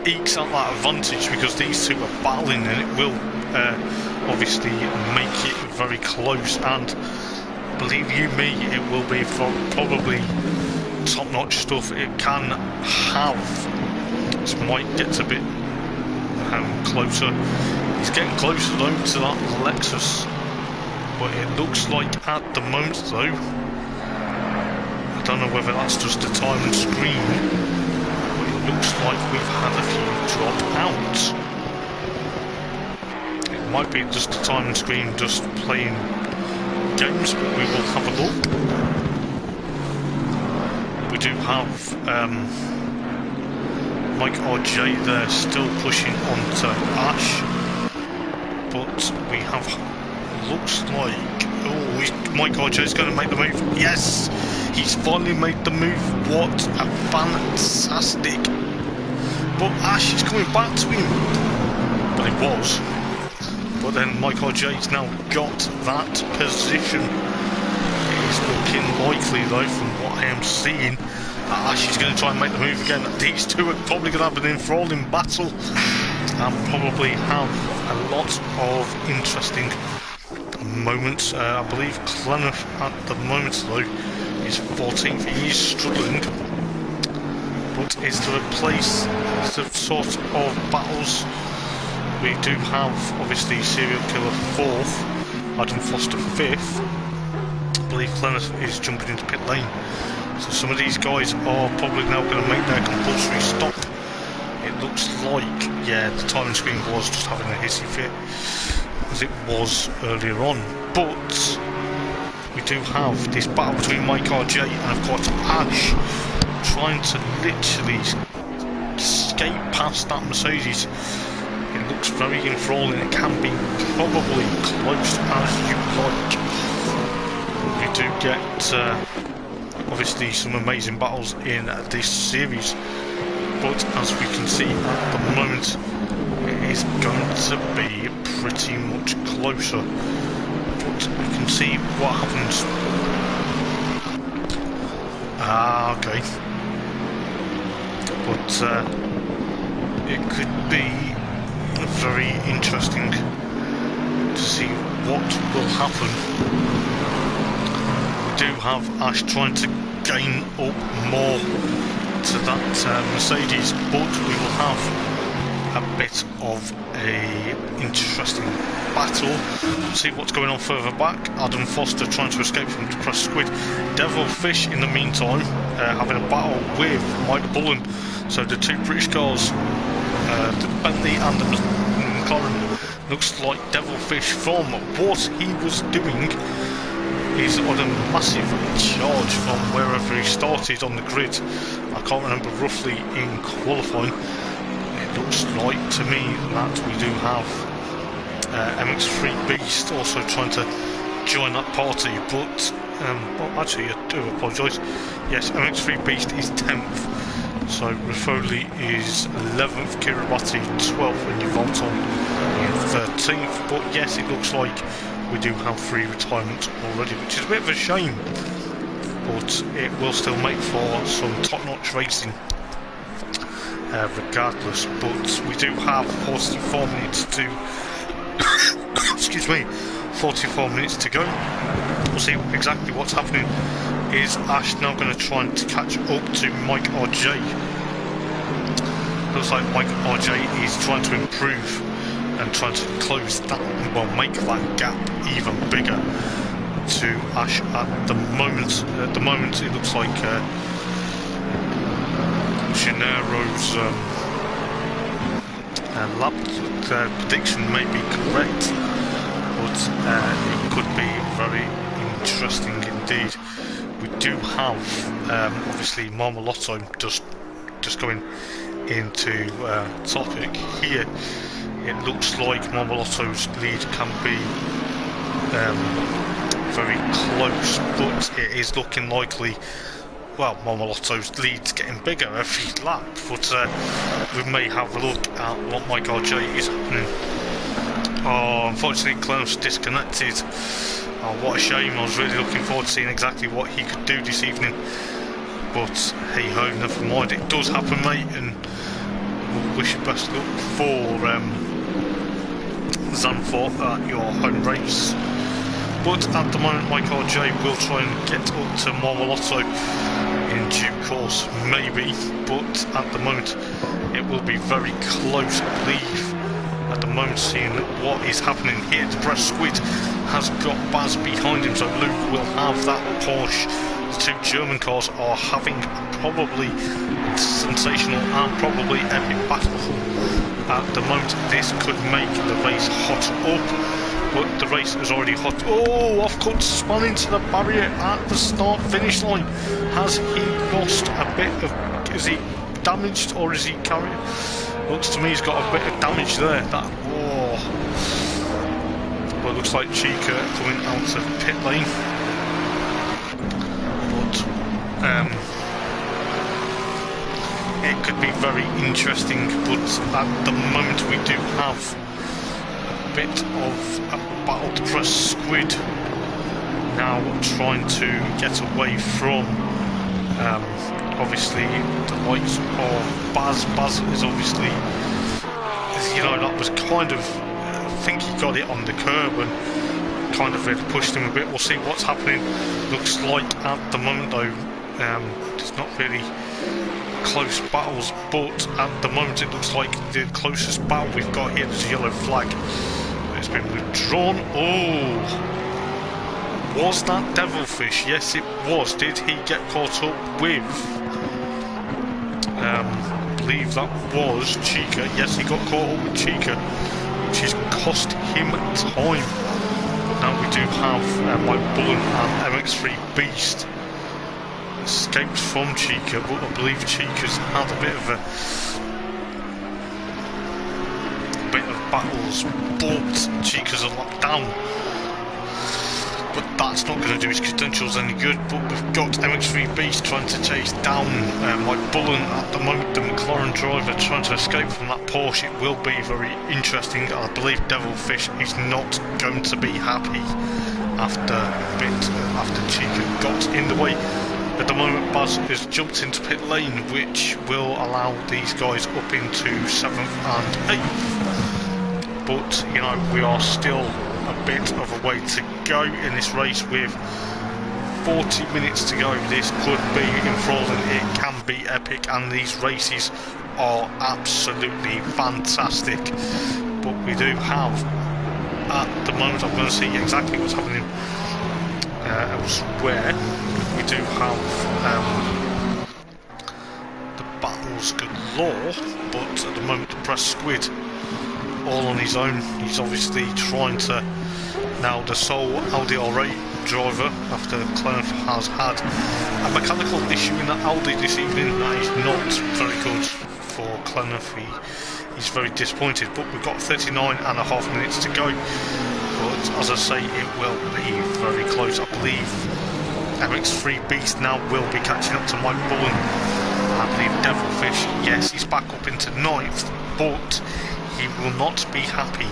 ekes out that advantage because these two are battling, and it will obviously make it very close. And believe you me, it will be probably top-notch stuff. It can have. This might get a bit closer. He's getting closer though to that Lexus, but it looks like at the moment though don't know whether that's just a time and screen, but it looks like we've had a few drop out. It might be just a time and screen, just playing games, but we will have a look. We do have Mike RJ there still pushing onto Ash, but we have, looks like, oh, Mike RJ is going to make the move. Yes, he's finally made the move. What a fantastic! But Ash is coming back to him. But it was. But then Mike RJ's now got that position. It is looking likely though, from what I am seeing, that Ash is going to try and make the move again. These two are probably going to have an enthralling battle and probably have a lot of interesting moments. I believe Clenneth at the moment though is 14th. He is struggling, but is to replace the sort of battles. We do have obviously Serial Killer 4th, Adam Foster 5th. I believe Clenneth is jumping into pit lane, so some of these guys are probably now going to make their compulsory stop. It looks like, yeah, the timing screen was just having a hissy fit, as it was earlier on. But we do have this battle between Mike RJ and of course Ash, trying to literally skate past that Mercedes. It looks very enthralling. It can be probably close as you like. We do get obviously some amazing battles in this series, but as we can see at the moment, it is going to be pretty much closer. But we can see what happens. Okay. But it could be very interesting to see what will happen. We do have Ash trying to gain up more to that Mercedes, but we will have a bit of a interesting battle. See what's going on further back. Adam Foster trying to escape from Depressed Squid. Devilfish in the meantime having a battle with Mike Bullen. So the two British cars, the Bentley and the McLaren, looks like Devilfish, from what he was doing, is on a massive charge from wherever he started on the grid. I can't remember roughly in qualifying. It looks like to me that we do have MX3 Beast also trying to join that party, but well, actually I do apologise. Yes, MX3 Beast is 10th. So Rafoli is 11th, Kiribati 12th, and Yvalton in 13th. But yes, it looks like we do have 3 retirements already, which is a bit of a shame. But it will still make for some top-notch racing, regardless. But we do have 44 minutes to excuse me, 44 minutes to go. We'll see exactly what's happening. Is Ash now going to try and catch up to Mike RJ? Looks like Mike RJ is trying to improve and trying to close that, well, make that gap even bigger to Ash at the moment. At the moment, it looks like Gennaro's lap prediction may be correct, but it could be very interesting indeed. We do have obviously Marmolotto just going into topic here. It looks like Marmolotto's lead can be very close, but it is looking likely, well, Marmolotto's lead's getting bigger every lap, but we may have a look at what Mike RJ is happening. Oh, unfortunately Clenneth's disconnected. Oh, what a shame. I was really looking forward to seeing exactly what he could do this evening, but hey ho, never mind. It does happen, mate, and we'll wish you best luck for Zandvoort at your home race. But at the moment, Mike RJ will try and get up to Marmolotto in due course, maybe, but at the moment it will be very close, I believe. At the moment, seeing what is happening here, Depressed Squid has got Baz behind him, so Luke will have that Porsche the two German cars are having probably sensational and probably epic battle. At the moment, this could make the race hot up, but the race is already hot. Oh, off-cut, spun into the barrier at the start-finish line. Has he lost a bit of... is he damaged or is he carrying? Looks to me he's got a bit of damage there. That, oh. Well, it looks like Chica coming out of pit lane. But it could be very interesting, but at the moment we do have a bit of a battle to press squid now, trying to get away from obviously the likes of Baz. Baz is obviously, you know, that was kind of, I think he got it on the curb and kind of really pushed him a bit. We'll see what's happening. Looks like at the moment though, there's not really close battles, but at the moment it looks like the closest battle we've got here is a yellow flag. It's been withdrawn. Oh, was that Devilfish? Yes, it was. Did he get caught up with? I believe that was Chica. Yes, he got caught up with Chica, which has cost him time. Now we do have Mike Bullen and MX3 Beast escaped from Chica, but I believe Chica's had a bit of battles, but Chica's a lap down. But that's not going to do his credentials any good. But we've got MX3 Beast trying to chase down Mike Bullen at the moment. The McLaren driver trying to escape from that Porsche. It will be very interesting. I believe Devilfish is not going to be happy after Chica got in the way. At the moment, Baz has jumped into pit lane, which will allow these guys up into 7th and 8th. But, you know, we are still a bit of a way to go in this race with 40 minutes to go. This could be enthralling, it can be epic, and these races are absolutely fantastic. But we do have, at the moment, I'm going to see exactly what's happening elsewhere. We do have the battles galore, but at the moment the press squid all on his own. He's obviously trying to, now the sole Audi R8 driver, after Clenough has had a mechanical issue in that Audi this evening. That is not very good for Clenough. He's very disappointed, but we've got 39.5 minutes to go. But as I say, it will be very close. I believe MX3 Beast now will be catching up to Mike Bullen. I believe Devilfish, yes, he's back up into 9th, but he will not be happy.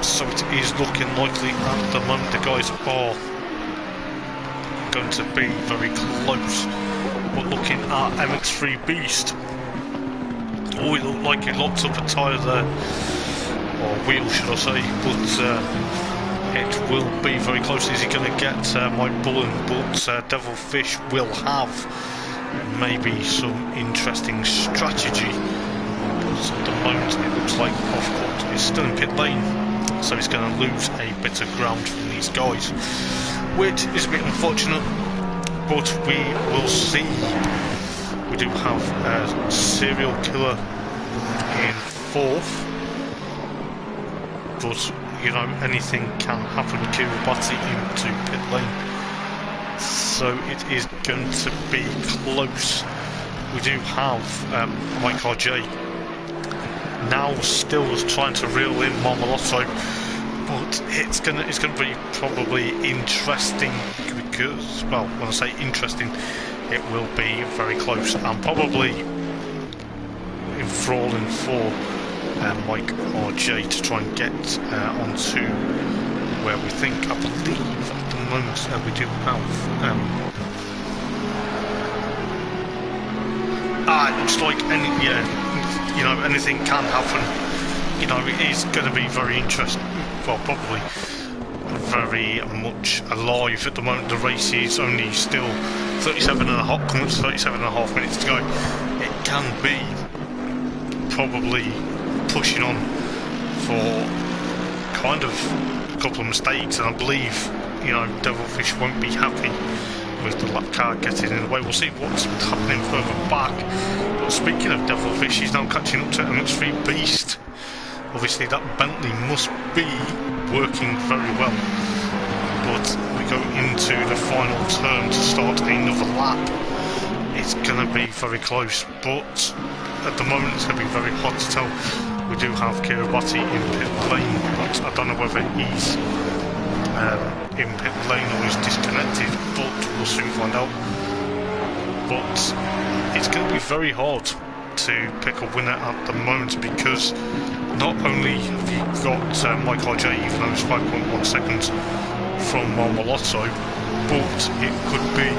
So it is looking likely at the moment the guys are going to be very close. But looking at MX3 Beast, oh, it looked like he locked up a tyre there, or wheel should I say, but it will be very close. Is he going to get Mike Bullen? But Devilfish will have maybe some interesting strategy. But at the moment it looks like Offcourt is still in pit lane, so he's going to lose a bit of ground from these guys, which is a bit unfortunate, but we will see. We do have a serial killer in 4th, but you know, anything can happen. Kiribati into pit lane, so it is going to be close. We do have Mike RJ now still trying to reel in Marmolotto, but it's gonna be probably interesting, because, well, when I say interesting, it will be very close and probably enthralling for Mike RJ to try and get onto where we think. I believe at the moment we do have it looks like you know, anything can happen. You know, it is going to be very interesting. Well, probably very much alive at the moment. The race is only still 37.5, coming up to 37.5 minutes to go. It can be probably pushing on for kind of a couple of mistakes, and I believe you know, Devilfish won't be happy with the lap car getting in the way. We'll see what's happening further back. But speaking of Devilfish, he's now catching up to MX3 Beast. Obviously that Bentley must be working very well, but we go into the final turn to start another lap. It's going to be very close, but at the moment it's going to be very hard to tell. We do have Kiribati in pit lane, but I don't know whether he's in pit lane or he's disconnected, but we'll soon find out. But it's going to be very hard to pick a winner at the moment, because not only have you got Mike RJ, even though it's 5.1 seconds from Marmolotto, but it could be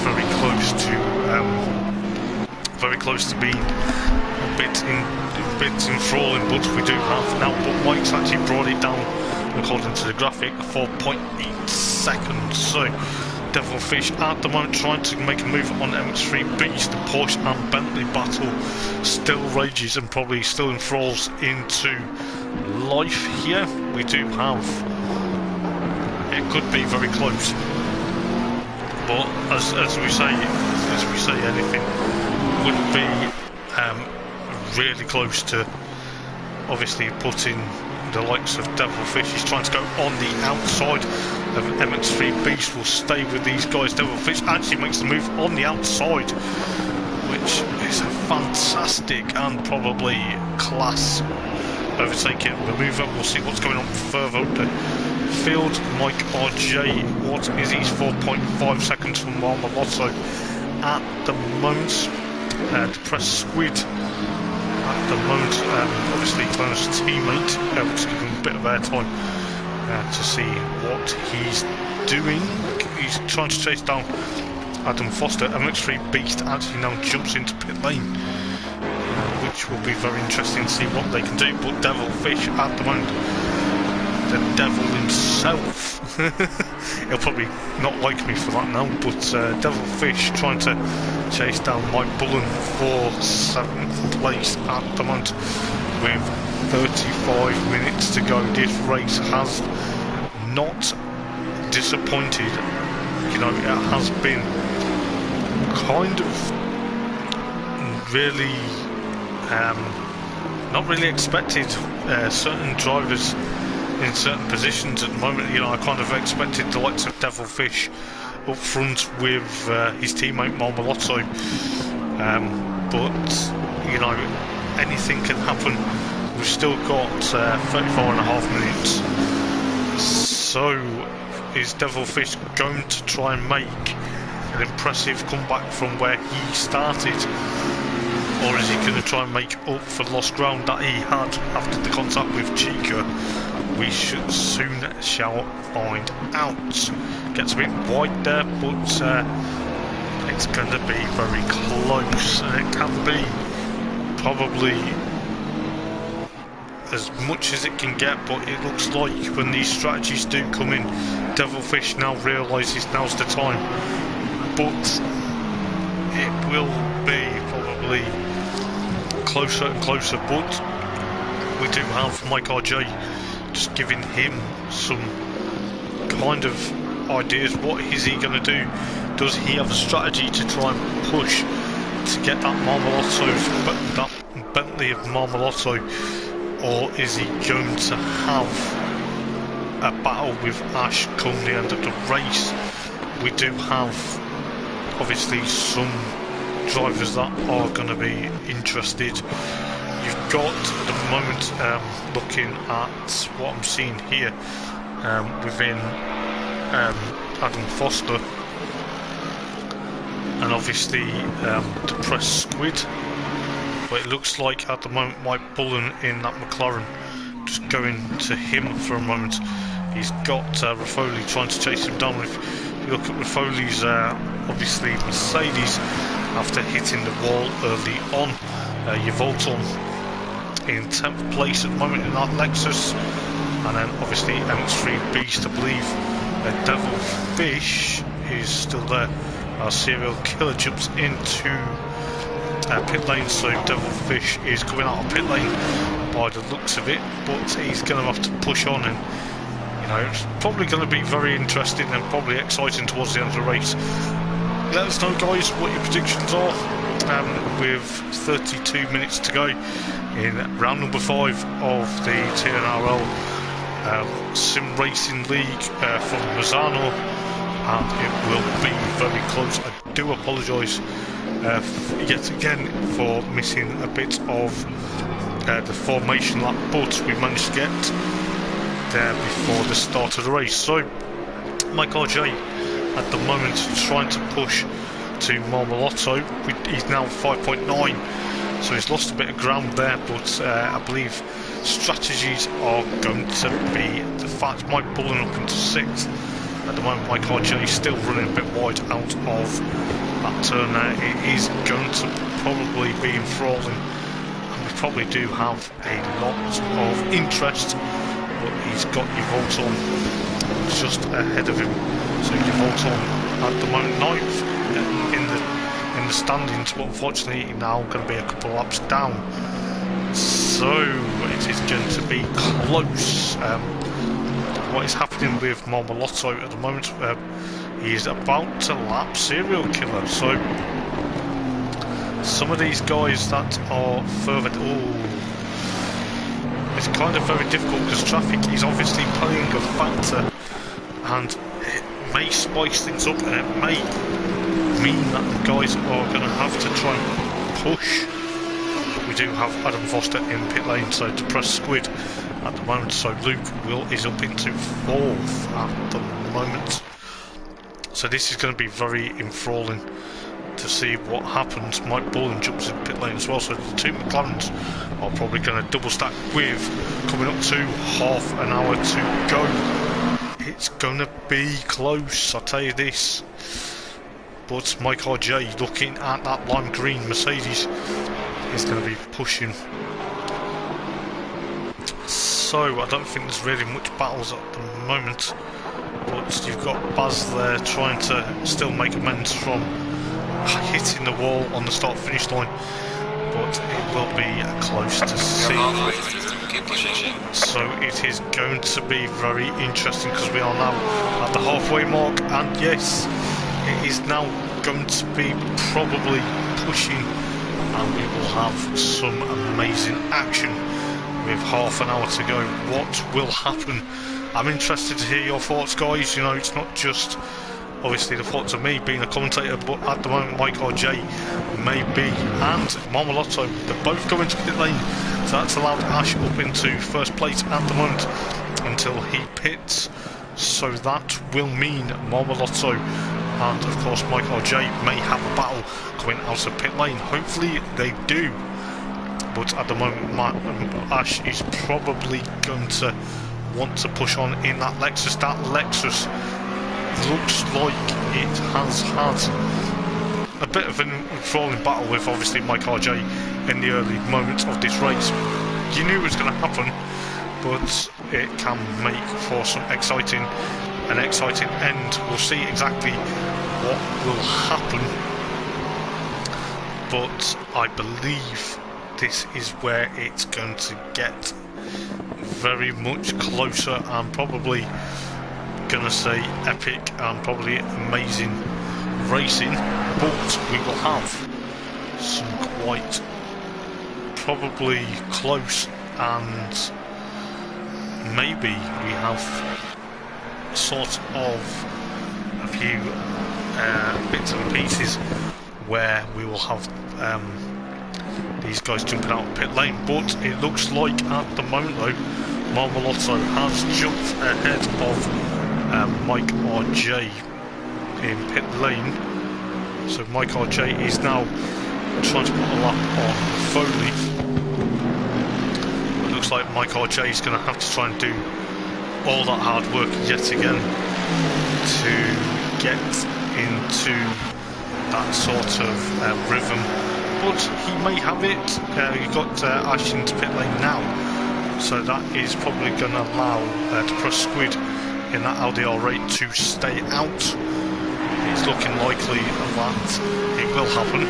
very close to being a bit enthralling. But we do have now, but Mike's actually brought it down according to the graphic 4.8 seconds. So Devilfish at the moment trying to make a move on MX3 Beast. The Porsche and Bentley battle still rages and probably still enthralls into life here. We do have, it could be very close, but as we say, anything would be really close to obviously putting the likes of Devilfish. He's trying to go on the outside of MX3 Beast. Will stay with these guys. Devilfish actually makes the move on the outside, which is a fantastic and probably class overtaking maneuver. We'll see what's going on further up the field. Mike RJ, what is he? 4.5 seconds from Marmolotto at the moment. Depressed Squid at the moment, obviously Clonus' teammate, we'll just give him a bit of airtime to see what he's doing. He's trying to chase down Adam Foster. MX3 Beast actually now jumps into pit lane, which will be very interesting to see what they can do. But Devilfish at the moment, the devil himself, he'll probably not like me for that now, but Devilfish trying to chase down Mike Bullen for 7th place at the moment with 35 minutes to go. This race has not disappointed. You know, it has been kind of really not really expected. Certain drivers in certain positions at the moment, you know, I kind of expected the likes of Devilfish up front with his teammate Marmolotto, but you know, anything can happen. We've still got 34.5 minutes, so is Devilfish going to try and make an impressive comeback from where he started, or is he going to try and make up for lost ground that he had after the contact with Chica? We should soon shall find out. Gets a bit wide there, but it's going to be very close, and it can be probably as much as it can get. But it looks like when these strategies do come in, Devilfish now realises now's the time, but it will be probably closer and closer. But we do have Mike RJ just giving him some kind of ideas. What is he going to do? Does he have a strategy to try and push to get that Marmolotto, that Bentley of Marmolotto, or is he going to have a battle with Ash come the end of the race? We do have obviously some drivers that are going to be interested. You've got at the moment, looking at what I'm seeing here within Adam Foster, and obviously Depressed Squid, but it looks like at the moment Mike Bullen in that McLaren. Just going to him for a moment. He's got Raffoli trying to chase him down. If you look at Raffoli's obviously Mercedes, after hitting the wall early on, Yvolton in 10th place at the moment in that Lexus, and then obviously MX3 Beast, I believe Devilfish is still there. Our serial killer jumps into pit lane, so Devilfish is coming out of pit lane by the looks of it, but he's going to have to push on, and you It's probably going to be very interesting and probably exciting towards the end of the race. Let us know, guys, what your predictions are. With 32 minutes to go in round number 5 of the TNRL Sim Racing League from MISANO, and it will be very close. I do apologise yet again for missing a bit of the formation lap, but we managed to get there before the start of the race. So Mike RJ at the moment trying to push to Marmolotto. He's now 5.9, so he's lost a bit of ground there, but I believe strategies are going to be the fact Mike pulling up into 6th. At the moment Mike RJ is still running a bit wide out of that turn there. It is going to probably be enthralling, and we probably do have a lot of interest, but he's got Yvolton just ahead of him. So Yvolton at the moment 9th in the standings, but unfortunately now going to be a couple of laps down. So it is going to be close. What is happening with Marmolotto at the moment? He is about to lap Serial Killer. So some of these guys that are further, it's kind of very difficult because traffic is obviously playing a factor, and it may spice things up, and it may mean that the guys are going to have to try and push. We do have Adam Foster in pit lane, so Depressed Squid at the moment. So Luke is up into 4th at the moment. So this is going to be very enthralling to see what happens. Mike Bullen jumps in pit lane as well, so the two McLarens are probably going to double stack with coming up to half an hour to go. It's going to be close, I'll tell you this. But Mike RJ, looking at that lime green Mercedes, is going to be pushing. So I don't think there's really much battles at the moment, but you've got Baz there trying to still make amends from hitting the wall on the start finish line, but it will be close to see. So it is going to be very interesting because we are now at the halfway mark, and yes, it is now going to be probably pushing, and we will have some amazing action with half an hour to go. What will happen? I'm interested to hear your thoughts, guys. You know, it's not just obviously the thoughts of me being a commentator, but at the moment Mike RJ maybe and Marmolotto, they're both going to pit lane, so that's allowed Ash up into 1st place at the moment until he pits. So that will mean Marmolotto and of course Mike RJ may have a battle coming out of pit lane. Hopefully they do, but at the moment Ash is probably going to want to push on in that Lexus. That Lexus looks like it has had a bit of an enthralling battle with obviously Mike RJ in the early moments of this race. You knew it was going to happen, but it can make for some exciting end. We'll see exactly what will happen, but I believe this is where it's going to get very much closer, and probably gonna say epic and probably amazing racing, but we will have some quite probably close, and maybe we have sort of a few bits and pieces where we will have these guys jumping out of pit lane. But it looks like at the moment though Marmolotto has jumped ahead of Mike RJ in pit lane. So Mike RJ is now trying to put a lap on Foley. It looks like Mike RJ is going to have to try and do all that hard work yet again to get into that sort of rhythm. But he may have it. You've got Ash into pit lane now, so that is probably going to allow Depressed Squid in that Audi R8 to stay out. It's looking likely that it will happen,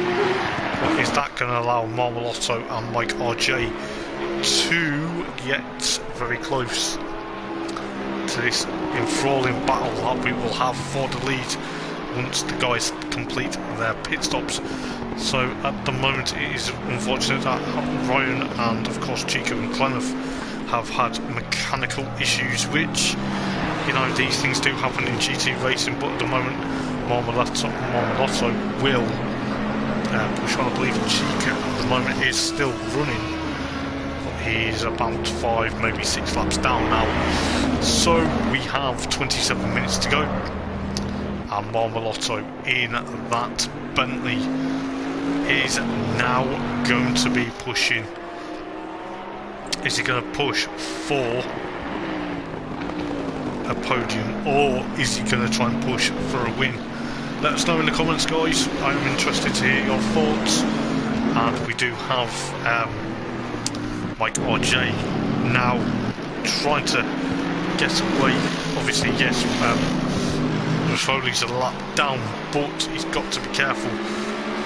but is that going to allow Marmolotto and Mike RJ to get very close to into this enthralling battle that we will have for the lead once the guys complete their pit stops. So at the moment it is unfortunate that Ryan and of course Chico and Clenough have had mechanical issues, which, you know, these things do happen in GT racing, but at the moment Marmolotto will push on. I believe Chico at the moment is still running, but he's about 5, maybe 6 laps down now. So we have 27 minutes to go, and Marmolotto in that Bentley is now going to be pushing. Is he going to push for a podium, or is he going to try and push for a win? Let us know in the comments, guys. I'm interested to hear your thoughts. And we do have Mike RJ now trying to get away. Obviously, yes, Foley's a lap down, but he's got to be careful,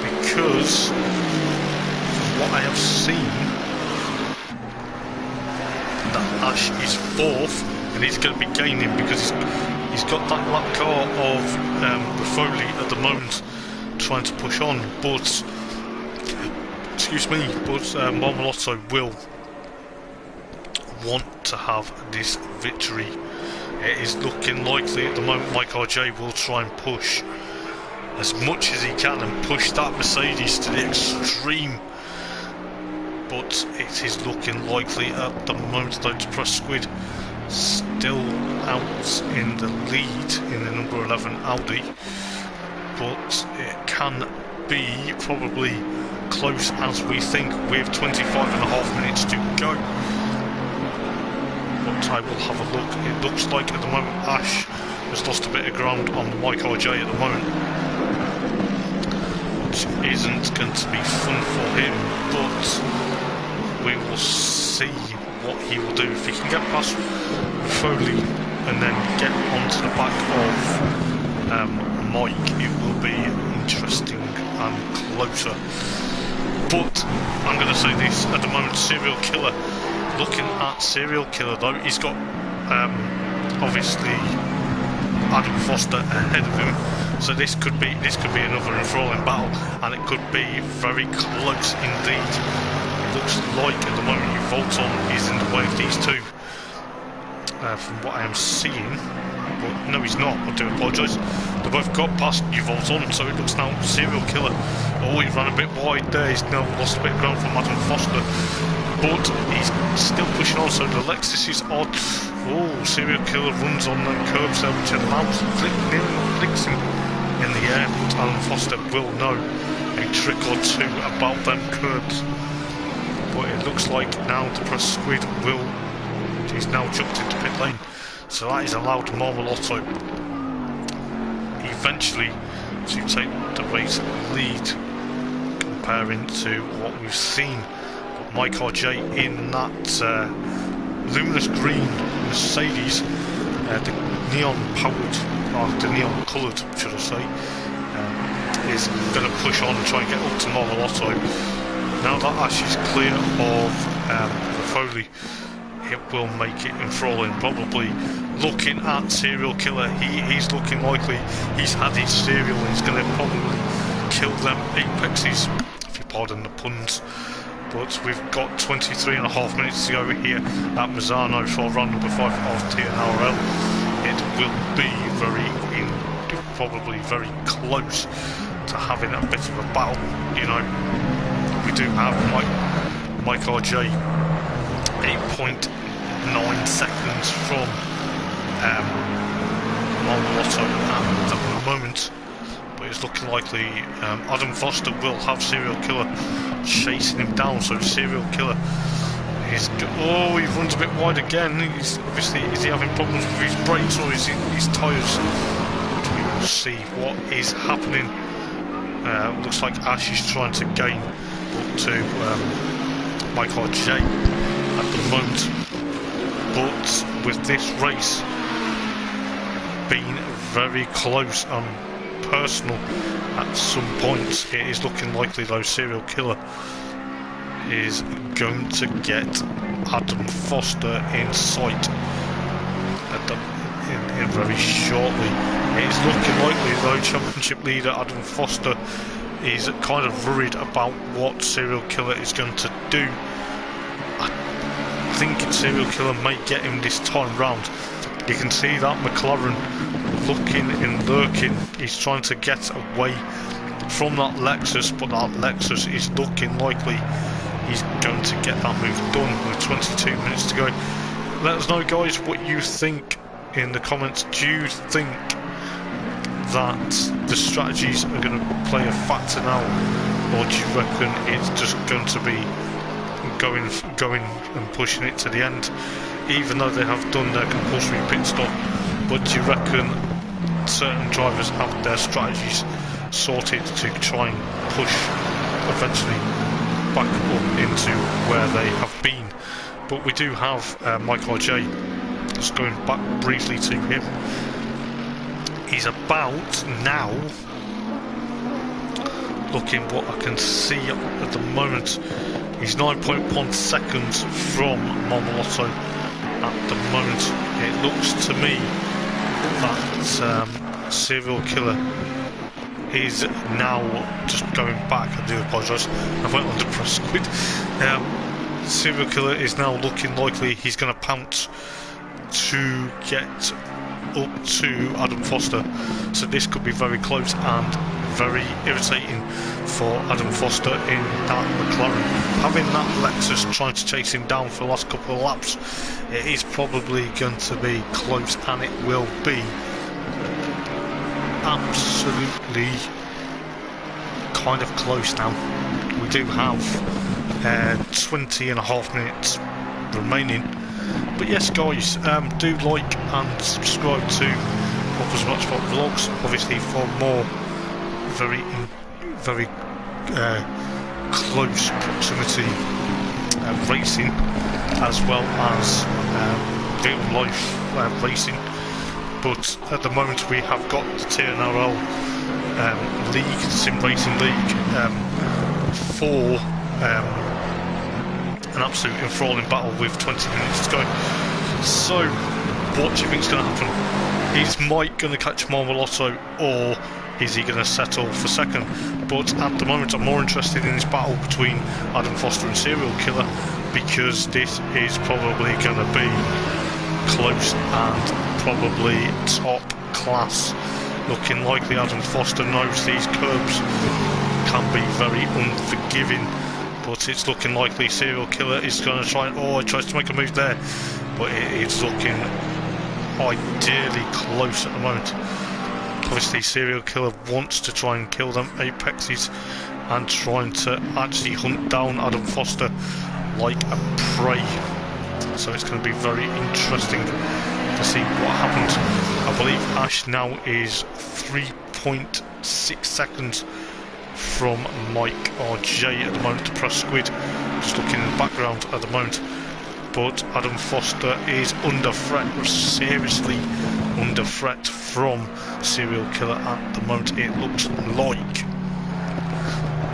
because from what I have seen, that Ash is 4th, and he's going to be gaining because he's got that lap car of Foley at the moment trying to push on, but Marmolotto will want to have this victory. It is looking likely at the moment Mike RJ will try and push as much as he can and push that Mercedes to the extreme, but it is looking likely at the moment though to Press Squid still out in the lead in the number 11 Audi, but it can be probably close as we think with 25.5 minutes to go. But I will have a look. It looks like at the moment Ash has lost a bit of ground on Mike RJ at the moment, which isn't going to be fun for him, but we will see what he will do. If he can get past Foley and then get onto the back of Mike, it will be interesting and closer. But I'm going to say this, at the moment Serial Killer, looking at Serial Killer though, he's got obviously Adam Foster ahead of him, so this could be another enthralling battle, and it could be very close indeed. It looks like at the moment Yvolton is in the way of these two, from what I am seeing. But no, he's not. I do apologise. They both got past Yvolton, so it looks now Serial Killer. Oh, he ran a bit wide there. He's now lost a bit of ground from Adam Foster, but he's still pushing on. So the Lexus is odd. Oh, Serial Killer runs on the curbs there, which allows flicks him in the air. But Adam Foster will know a trick or two about them curbs. But it looks like now the Press Squid will. He's now jumped into pit lane, so that is allowed Marmolotto eventually to take the race lead comparing to what we've seen. But Mike RJ in that luminous green Mercedes, the neon powered, or the neon coloured should I say, is going to push on and try and get up to Marmolotto. Now that Ash is clear of Foley, it will make it enthralling. Probably looking at Serial Killer, he's looking likely he's had his serial and he's going to probably kill them apexes, if you pardon the puns. But we've got 23.5 minutes to go here at MISANO for round number 5 of TNRL. It will be probably very close to having a bit of a battle. You know, we do have Mike RJ 8.9 seconds from Marmolotto at the moment, but it's looking likely Adam Foster will have Serial Killer chasing him down. So Serial Killer is, oh, he runs a bit wide again. He's obviously, is he having problems with his brakes or is it his tyres? We will see what is happening. Looks like Ash is trying to gain up to Mike RJ at the moment, but with this race being very close and personal at some points, it is looking likely though Serial Killer is going to get Adam Foster in sight at the in very shortly. It's looking likely though championship leader Adam Foster is kind of worried about what Serial Killer is going to do. I think Serial Killer may get him this time round. You can see that McLaren looking and lurking. He's trying to get away from that Lexus, but that Lexus is looking likely he's going to get that move done with 22 minutes to go. Let us know, guys, what you think in the comments. Do you think that the strategies are going to play a factor now, or do you reckon it's just going to be going and pushing it to the end, even though they have done their compulsory pit stop? But do you reckon certain drivers have their strategies sorted to try and push eventually back up into where they have been? But we do have Mike RJ, just going back briefly to him. He's about now, looking what I can see at the moment, he's 9.1 seconds from Marmolotto at the moment. It looks to me that Serial Killer is now just going back. I do apologise, I went on to press squid. Serial Killer is now looking likely he's going to pounce to get up to Adam Foster, so this could be very close and very irritating for Adam Foster in that McLaren. Having that Lexus trying to chase him down for the last couple of laps, it is probably going to be close, and it will be absolutely kind of close now. We do have 20.5 minutes remaining. But yes, guys, do like and subscribe to Hoppers Motorsport vlogs, obviously for more very close proximity racing, as well as real life racing. But at the moment we have got the TNRL League, Sim Racing League, for an absolute enthralling battle with 20 minutes to go. So what do you think is going to happen? Is Mike going to catch Marmolotto, or is he going to settle for second? But at the moment I'm more interested in this battle between Adam Foster and Serial Killer, because this is probably going to be close and probably top class. Looking likely Adam Foster knows these curbs can be very unforgiving, but it's looking likely Serial Killer is going to try and, he tries to make a move there, but it's looking ideally close at the moment. Obviously Serial Killer wants to try and kill them apexes and trying to actually hunt down Adam Foster like a prey. So it's going to be very interesting to see what happens. I believe Ash now is 3.6 seconds from Mike RJ at the moment to press squid, just looking in the background at the moment. But Adam Foster is under threat, seriously under threat from Serial Killer at the moment. It looks like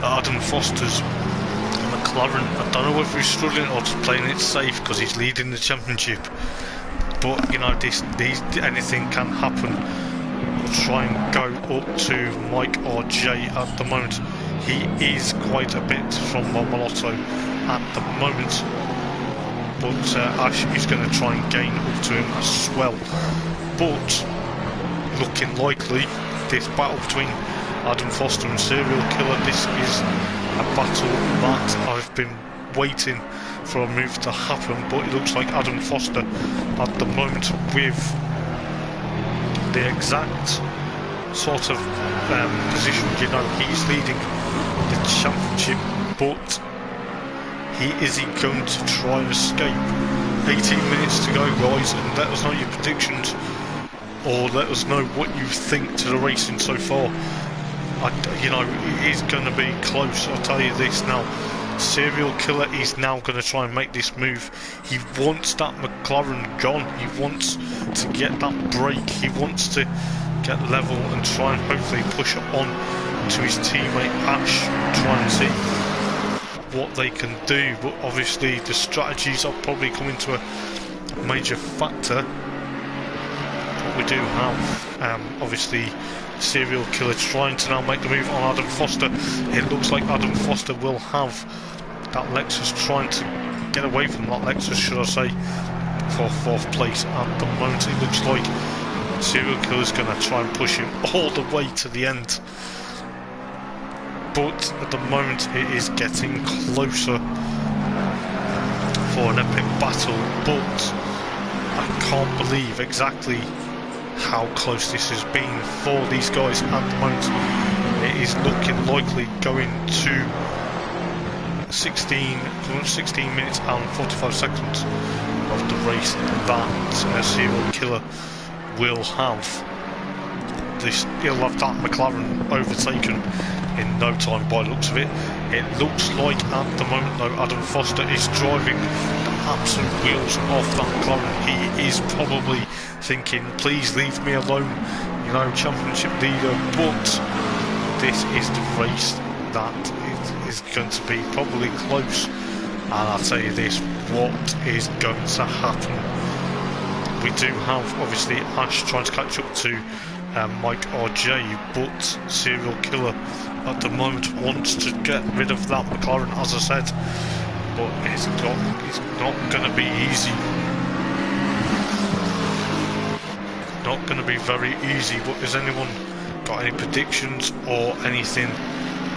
Adam Foster's McLaren, I don't know whether he's struggling or just playing it safe because he's leading the championship, but you know, anything can happen. We'll try and go up to Mike RJ at the moment. He is quite a bit from Marmolotto at the moment, but Ash is going to try and gain up to him as well. But looking likely this battle between Adam Foster and Serial Killer, this is a battle that I've been waiting for a move to happen, but it looks like Adam Foster at the moment, with the exact sort of position, you know, he's leading the championship, but is he going to try and escape? 18 minutes to go, guys, and let us know your predictions, or let us know what you think to the racing so far. You know, it is going to be close, I'll tell you this now. Serial Killer is now going to try and make this move. He wants that McLaren gone. He wants to get that break. He wants to get level and try and hopefully push it on to his teammate Ash, try and see what they can do. But obviously the strategies are probably coming to a major factor. but we do have obviously Serial Killer trying to now make the move on Adam Foster. It looks like Adam Foster will have that Lexus, trying to get away from that Lexus, should I say, for 4th place. At the moment it looks like Serial Killer's going to try and push him all the way to the end, but at the moment it is getting closer for an epic battle. But I can't believe exactly how close this has been for these guys at the moment. It is looking likely going to 16 minutes and 45 seconds of the race that Serial Killer will have. He'll have that McLaren overtaken in no time by the looks of it. It looks like at the moment though Adam Foster is driving the absolute wheels off that McLaren. He is probably thinking, please leave me alone, you know, championship leader. But this is the race that is going to be probably close, and I'll tell you this, what is going to happen. We do have obviously Ash trying to catch up to Mike RJ, but Serial Killer at the moment wants to get rid of that McLaren, as I said, but it's not going to be easy. Not going to be very easy. But has anyone got any predictions or anything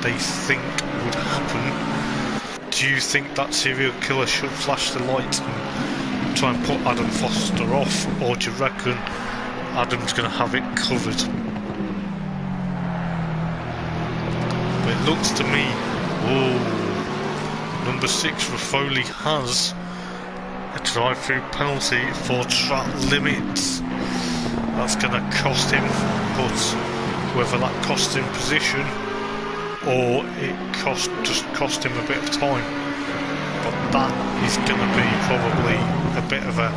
they think would happen? Do you think that Serial Killer should flash the lights and try and put Adam Foster off, or do you reckon Adam's going to have it covered? But it looks to me, oh, number 6 Raffoley has a drive-through penalty for track limits. That's going to cost him, but whether that costs him position or it just cost him a bit of time, but that is going to be probably a bit of a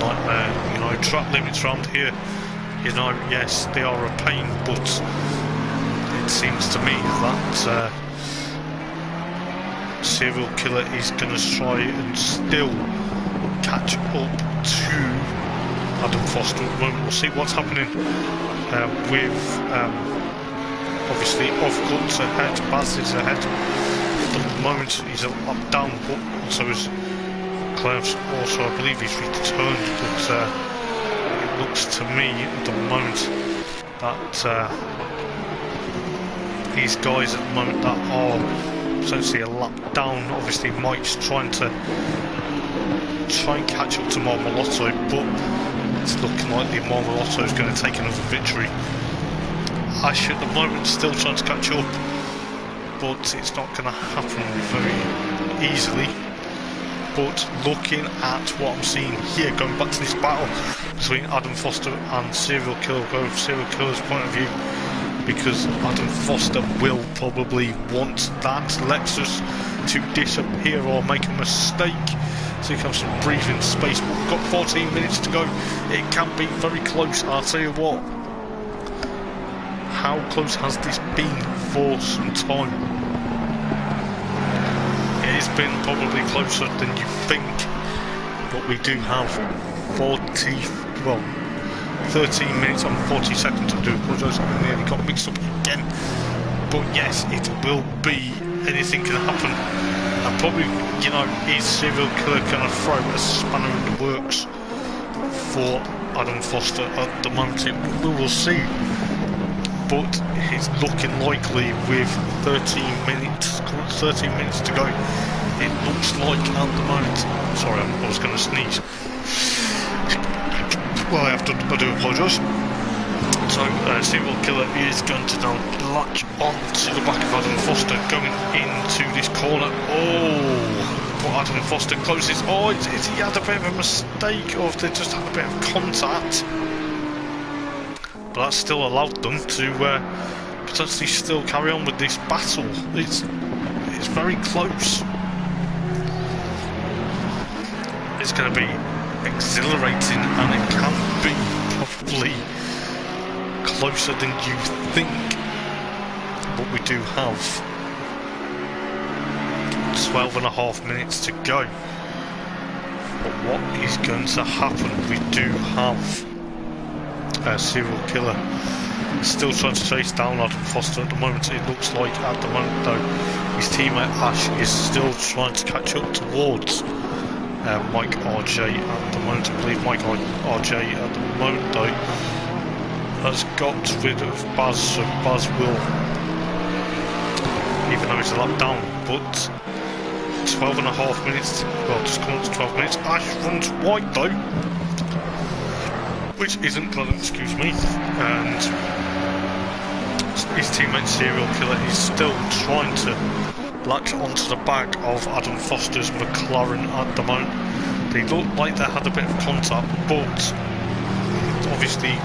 nightmare. You know, track limits around here, you know, yes, they are a pain, but it seems to me that Serial Killer is going to try and still catch up to Adam Foster at the moment. We'll see what's happening with obviously Offcutt's ahead, Baz is ahead. At the moment he's a lap down, but also is Klaus. Also I believe he's returned, but it looks to me at the moment that these guys at the moment that are essentially a lap down. Obviously Mike's trying to catch up to Marmolotto, but it's looking like the Marmolotto is going to take another victory. Ash at the moment still trying to catch up, but it's not going to happen very easily. But looking at what I'm seeing here, going back to this battle between Adam Foster and Serial Killer, go from Serial Killer's point of view, because Adam Foster will probably want that Lexus to disappear or make a mistake, so he comes some breathing space. But we've got 14 minutes to go. It can be very close. I'll tell you what, how close has this been for some time? It has been probably closer than you think, but we do have 13 minutes and 40 seconds. I do apologise, I nearly got mixed up again. But yes, it will be, anything can happen. And probably, you know, is Serial Killer going to throw a spanner in the works for Adam Foster at the moment? We will see. But it's looking likely with 13 minutes to go. It looks like at the moment, sorry, I was going to sneeze. Well, I do apologise. So, Serial Killer is going to now latch onto the back of Adam Foster going into this corner. Oh, but Adam Foster closes. Oh, he had a bit of a mistake, or if they just had a bit of contact. But that still allowed them to potentially still carry on with this battle. It's very close. It's going to be exhilarating, and it can be probably closer than you think. But we do have 12.5 minutes to go. But what is going to happen? We do have serial killer still trying to chase down Adam Foster at the moment. It looks like at the moment though his teammate Ash is still trying to catch up towards Mike RJ at the moment. I believe Mike RJ at the moment though has got rid of Baz, so Baz will, even though he's a lap down, but 12 and a half minutes, well just coming up to 12 minutes, Ash runs wide though, which isn't good, excuse me, and his teammate Serial Killer is still trying to latch onto the back of Adam Foster's McLaren at the moment. They look like they had a bit of contact, but obviously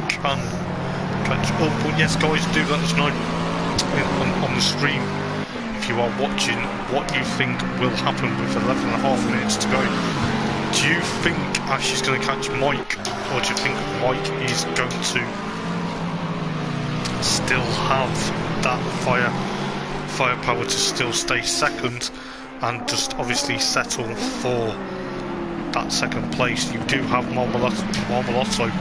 can catch up. But yes guys, do let us know on the stream if you are watching what you think will happen with 11 and a half minutes to go. Do you think Ash is going to catch Mike, or do you think Mike is going to still have that firepower to still stay second and just obviously settle for that second place? You do have Marmolotto, I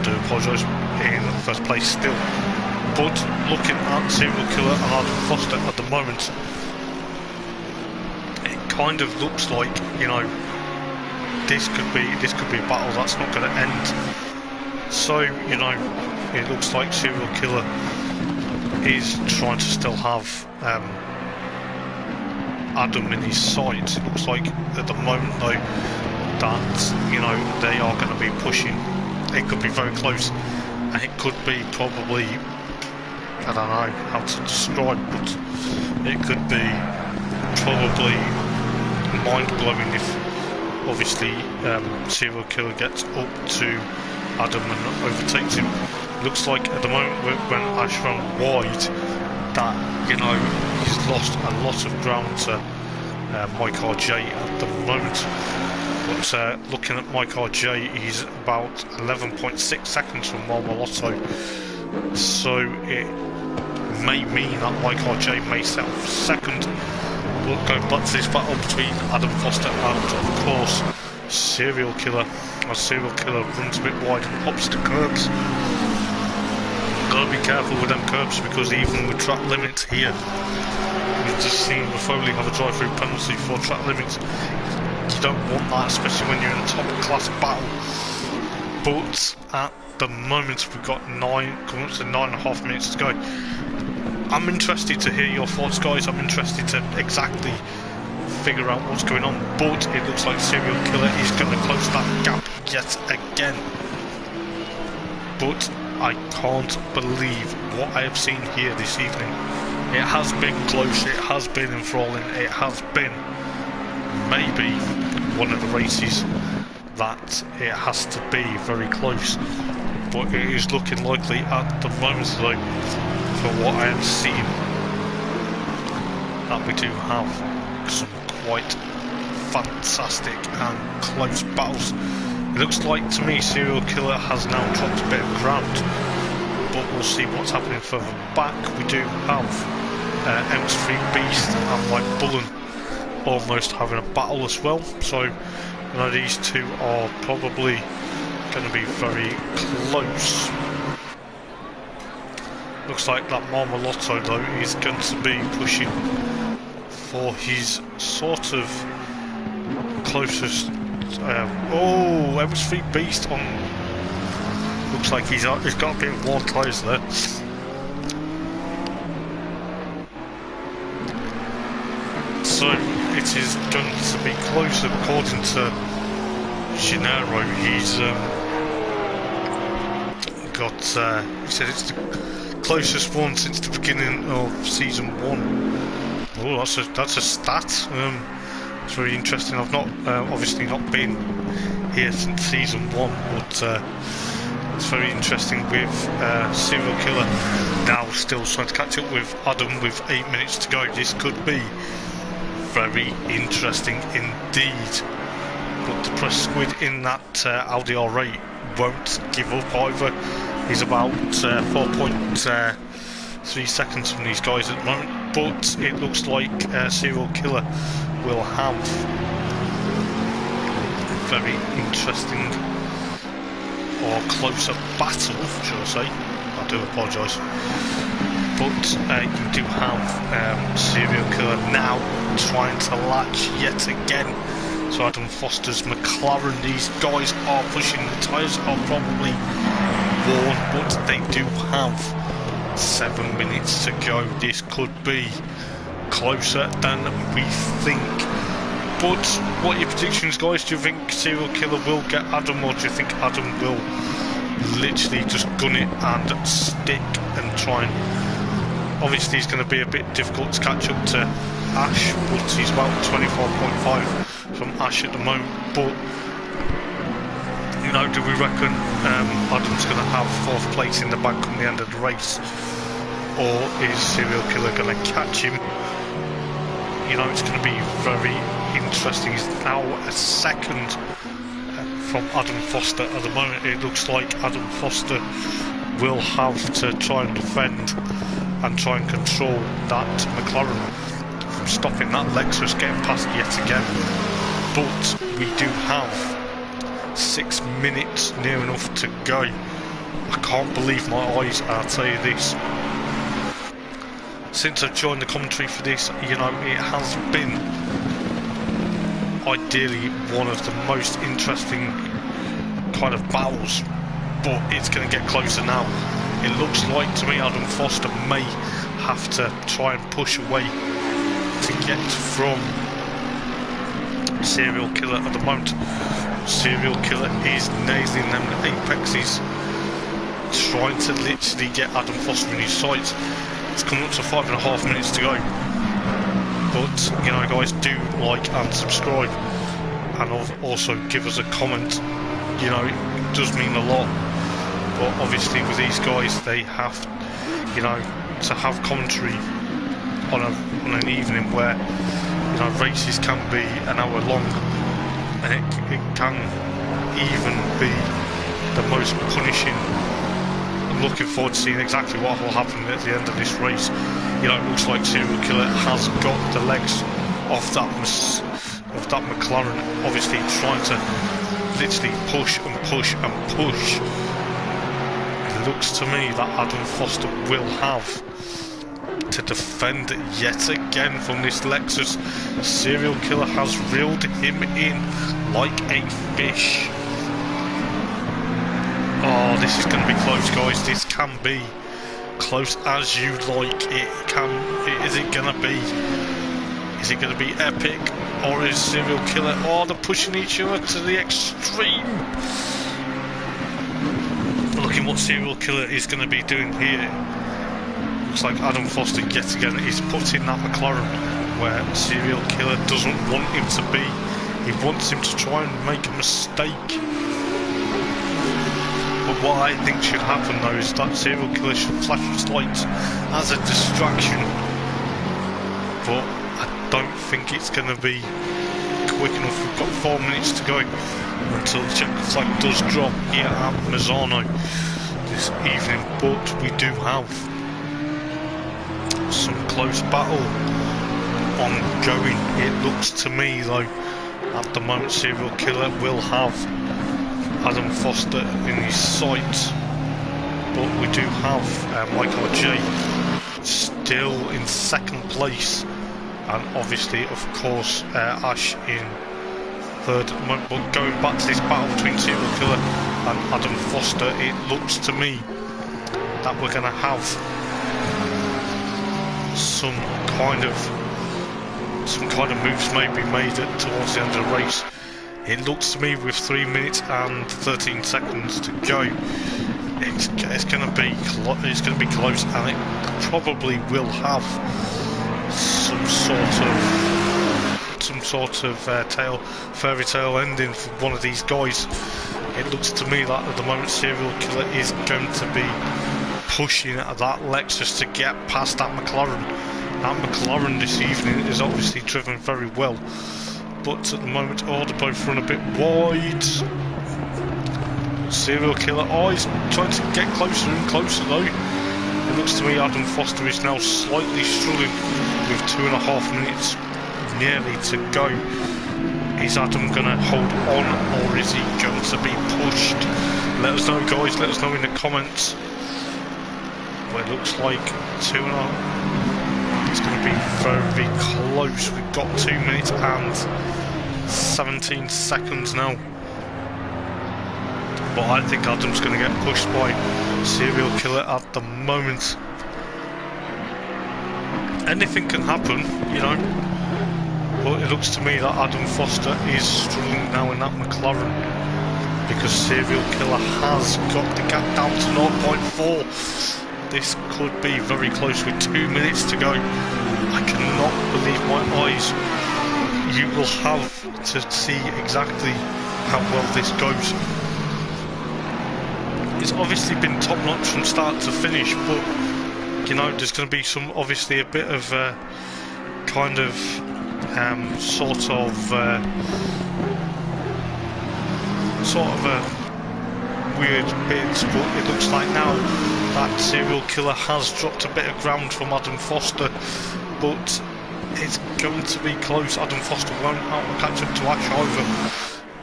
do apologise, in first place still, but looking at Serial Killer and Adam Foster at the moment, it kind of looks like, you know, this could be a battle that's not going to end. So, you know, it looks like Serial Killer is trying to still have Adam in his sights. It looks like at the moment though that, you know, they are going to be pushing. It could be very close, and it could be probably, I don't know how to describe, but it could be probably mind-blowing if obviously Serial Killer gets up to Adam and overtakes him. Looks like at the moment when Ash ran wide that, you know, he's lost a lot of ground to Mike RJ at the moment. But looking at Mike RJ, he's about 11.6 seconds from Marmolotto, so it may mean that Mike RJ may settle for second. We'll go back to this battle between Adam Foster and, of course, Serial Killer. As Serial Killer runs a bit wide and hops the curbs. Gotta be careful with them curbs, because even with track limits here, we've just seen Foley have a drive-through penalty for track limits. You don't want that, especially when you're in a top class battle. But at the moment we've got coming up to 9.5 minutes to go. I'm interested to hear your thoughts guys, I'm interested to exactly figure out what's going on, but it looks like Serial Killer is going to close that gap yet again. But I can't believe what I have seen here this evening. It has been close, it has been enthralling, it has been maybe one of the races that it has to be very close, but it is looking likely at the moment though, for what I have seen, that we do have some quite fantastic and close battles. It looks like to me Serial Killer has now dropped a bit of ground, but we'll see what's happening further back. We do have M3 Beast and Mike Bullen almost having a battle as well, so you know, these two are probably going to be very close. Looks like that Marmolotto though is going to be pushing for his sort of closest. Oh, M3 Beast on. Looks like he's got a bit more close there. So it is going to be close according to Gennaro. He's got. He said it's the closest one since the beginning of season 1. Oh, that's a stat. It's very interesting. I've not obviously not been here since season 1, but it's very interesting with Serial Killer now still trying to catch up with Adam with 8 minutes to go. This could be very interesting indeed. But the press squid in that Audi R8 won't give up either. He's about 4.3 seconds from these guys at the moment, but it looks like Serial Killer will have a very interesting or closer battle, should I say. I do apologise. But you do have Serial Killer now trying to latch yet again. So Adam Foster's McLaren, these guys are pushing, the tyres are probably worn, but they do have 7 minutes to go. This could be closer than we think. But what are your predictions, guys? Do you think Serial Killer will get Adam, or do you think Adam will literally just gun it and stick and try and... Obviously he's going to be a bit difficult to catch up to Ash, but he's about 24.5 from Ash at the moment. But you know, do we reckon Adam's going to have 4th place in the bag come the end of the race, or is Serial Killer going to catch him? You know, it's going to be very interesting. He's now a second from Adam Foster at the moment. It looks like Adam Foster will have to try and defend and try and control that McLaren from stopping that Lexus getting past yet again. But we do have 6 minutes near enough to go. I can't believe my eyes, I'll tell you this. Since I've joined the commentary for this, you know, it has been ideally one of the most interesting kind of battles, but it's going to get closer now. It looks like to me Adam Foster may have to try and push away to get from Serial Killer at the moment. Serial Killer is nailing them apexes, trying to literally get Adam Foster in his sights. It's coming up to 5.5 minutes to go. But, you know, guys, do like and subscribe, and also give us a comment. You know, it does mean a lot. But obviously with these guys, they have, you know, to have commentary on an evening where, you know, races can be an hour long, and it can even be the most punishing. I'm looking forward to seeing exactly what will happen at the end of this race. You know, it looks like Serial Killer has got the legs off that McLaren, obviously trying to literally push and push and push. It looks to me that Adam Foster will have to defend yet again from this Lexus. Serial Killer has reeled him in like a fish. Oh, this is going to be close, guys. This can be close as you like. Is it going to be? Is it going to be epic, or is Serial Killer? Oh, they're pushing each other to the extreme. Looking what Serial Killer is going to be doing here. Looks like Adam Foster yet again is putting that McLaren where Serial Killer doesn't want him to be. He wants him to try and make a mistake. But what I think should happen though is that Serial Killer should flash his lights as a distraction. But I don't think it's going to be quick enough. We've got 4 minutes to go until the check flag does drop here at MISANO this evening. But we do have some close battle ongoing. It looks to me though at the moment Serial Killer will have Adam Foster in his sights, but we do have Michael J still in 2nd place, and obviously of course Ash in 3rd at the moment. But going back to this battle between Serial Killer and Adam Foster, it looks to me that we're going to have some kind of moves may be made towards the end of the race. It looks to me with 3 minutes and 13 seconds to go, it's going to be close, and it probably will have some sort of fairy tale ending for one of these guys. It looks to me that at the moment Serial Killer is going to be pushing at that Lexus to get past that McLaren. That McLaren this evening is obviously driven very well, but at the moment, oh, they both run a bit wide. Serial Killer, oh, he's trying to get closer and closer though. It looks to me Adam Foster is now slightly struggling with 2.5 minutes nearly to go. Is Adam going to hold on, or is he going to be pushed? Let us know, guys. Let us know in the comments. Well, it looks like 2.5. It's going to be very close. We've got 2 minutes and 17 seconds now. But I think Adam's going to get pushed by Serial Killer at the moment. Anything can happen, you know. But it looks to me that Adam Foster is struggling now in that McLaren, because Serial Killer has got the gap down to 0.4. This could be very close with 2 minutes to go. I cannot believe my eyes. You will have to see exactly how well this goes. It's obviously been top notch from start to finish, but you know, there's going to be some, obviously a bit of kind of sort of weird bits, but it looks like now that Serial Killer has dropped a bit of ground from Adam Foster, but it's going to be close. Adam Foster won't catch up to Ash either,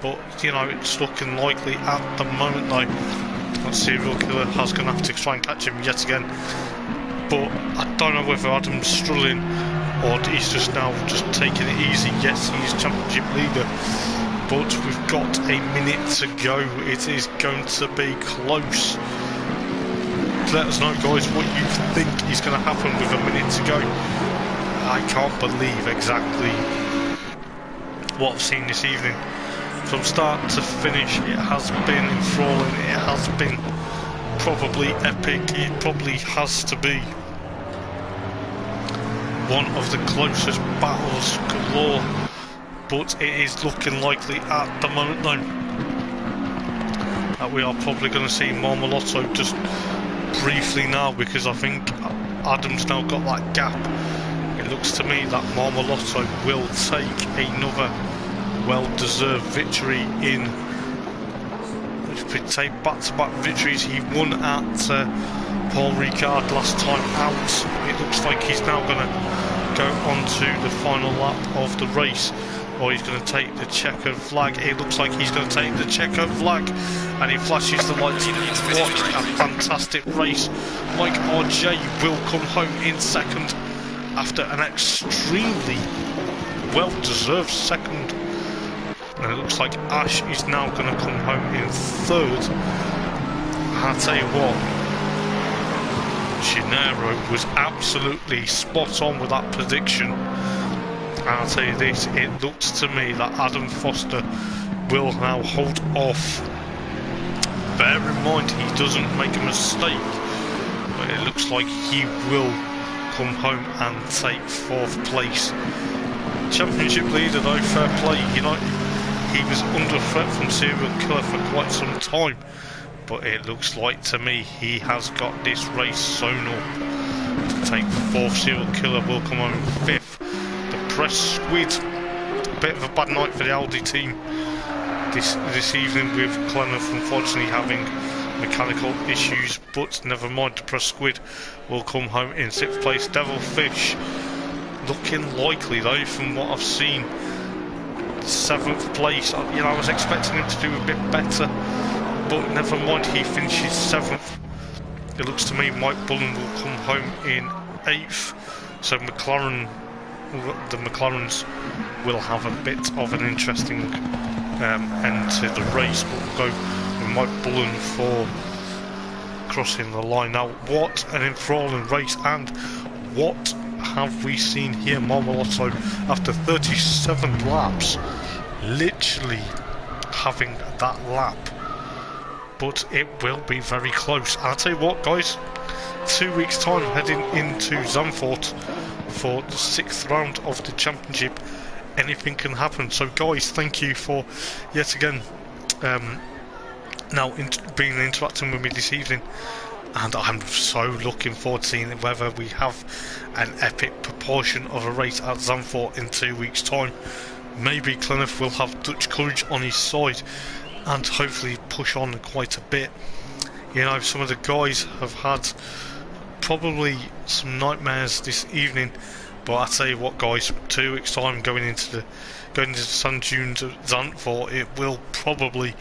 but you know, it's looking likely at the moment though that Serial Killer has going to have to try and catch him yet again. But I don't know whether Adam's struggling or he's just now just taking it easy. Yes, he's championship leader, but we've got a minute to go. It is going to be close. Let us know, guys, what you think is going to happen with a minute to go. I can't believe exactly what I've seen this evening. From start to finish, it has been enthralling. It has been probably epic. It probably has to be one of the closest battles galore, but it is looking likely at the moment though that we are probably going to see Marmolotto just briefly now, because I think Adam's now got that gap. It looks to me that Marmolotto will take another well-deserved victory in. If we take back-to-back victories, he won at Paul Ricard last time out. It looks like he's now going to go on to the final lap of the race, or he's going to take the checkered flag. It looks like he's going to take the checkered flag, and he flashes the lights. What a fantastic race. Mike RJ will come home in second after an extremely well-deserved second. And it looks like Ash is now going to come home in third. I'll tell you what, Gennaro was absolutely spot on with that prediction. And I'll tell you this, it looks to me that Adam Foster will now hold off. Bear in mind he doesn't make a mistake, but it looks like he will come home and take fourth place. Championship leader though, fair play, you know. He was under threat from Serial Killer for quite some time, but it looks like to me he has got this race sewn up to take fourth. Serial Killer will come home fifth. The Press Squid, a bit of a bad night for the Aldi team this evening, with Clenneth unfortunately having mechanical issues, but never mind, the Press Squid will come home in sixth place. Devilfish looking likely though from what I've seen. Seventh place, you know, I was expecting him to do a bit better, but never mind, he finishes seventh. It looks to me Mike Bullen will come home in eighth, so the McLarens will have a bit of an interesting end to the race, but we'll go with Mike Bullen for crossing the line. Now, what an enthralling race, and what have we seen here? Marmolotto, after 37 laps, literally having that lap, but it will be very close. I'll tell you what, guys, 2 weeks time heading into Zandvoort for the 6th round of the championship. Anything can happen. So guys, thank you for yet again interacting with me this evening, and I'm so looking forward to seeing whether we have an epic proportion of a race at Zandvoort in 2 weeks time. Maybe Clenneth will have Dutch courage on his side and hopefully push on quite a bit. You know, some of the guys have had probably some nightmares this evening But I tell you what, guys, 2 weeks time going into the Sand Dunes of Zandvoort, it will probably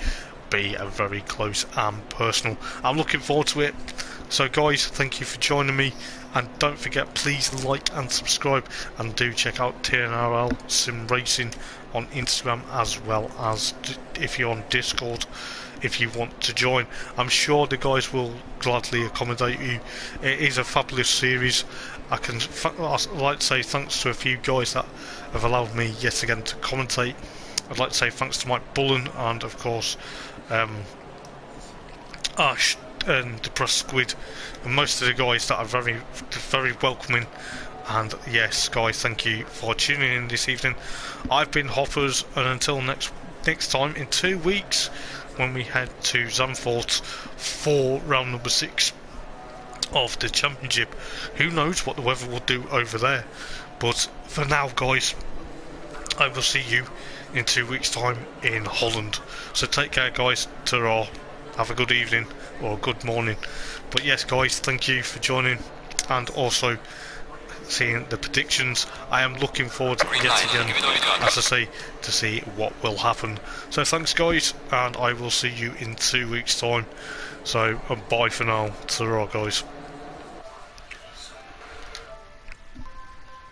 be a very close and personal. I'm looking forward to it. So guys, thank you for joining me, and don't forget, please like and subscribe, and do check out TNRL Sim Racing on Instagram, as well as if you're on Discord, if you want to join. I'm sure the guys will gladly accommodate you. It is a fabulous series. I'd like to say thanks to a few guys that have allowed me yet again to commentate. I'd like to say thanks to Mike Bullen, and of course Ash and Depressed Squid, and most of the guys that are very, very welcoming. And yes, guys, thank you for tuning in this evening. I've been Hoppers, and until next time in 2 weeks, when we head to Zandvoort for round number 6 of the championship. Who knows what the weather will do over there? But for now, guys, I will see you in 2 weeks' time in Holland. So take care, guys. Ta-ra. Have a good evening or good morning. But yes, guys, thank you for joining, and also seeing the predictions. I am looking forward yet again, as I say, to see what will happen. So thanks, guys, and I will see you in 2 weeks' time. So bye for now. Ta-ra, guys.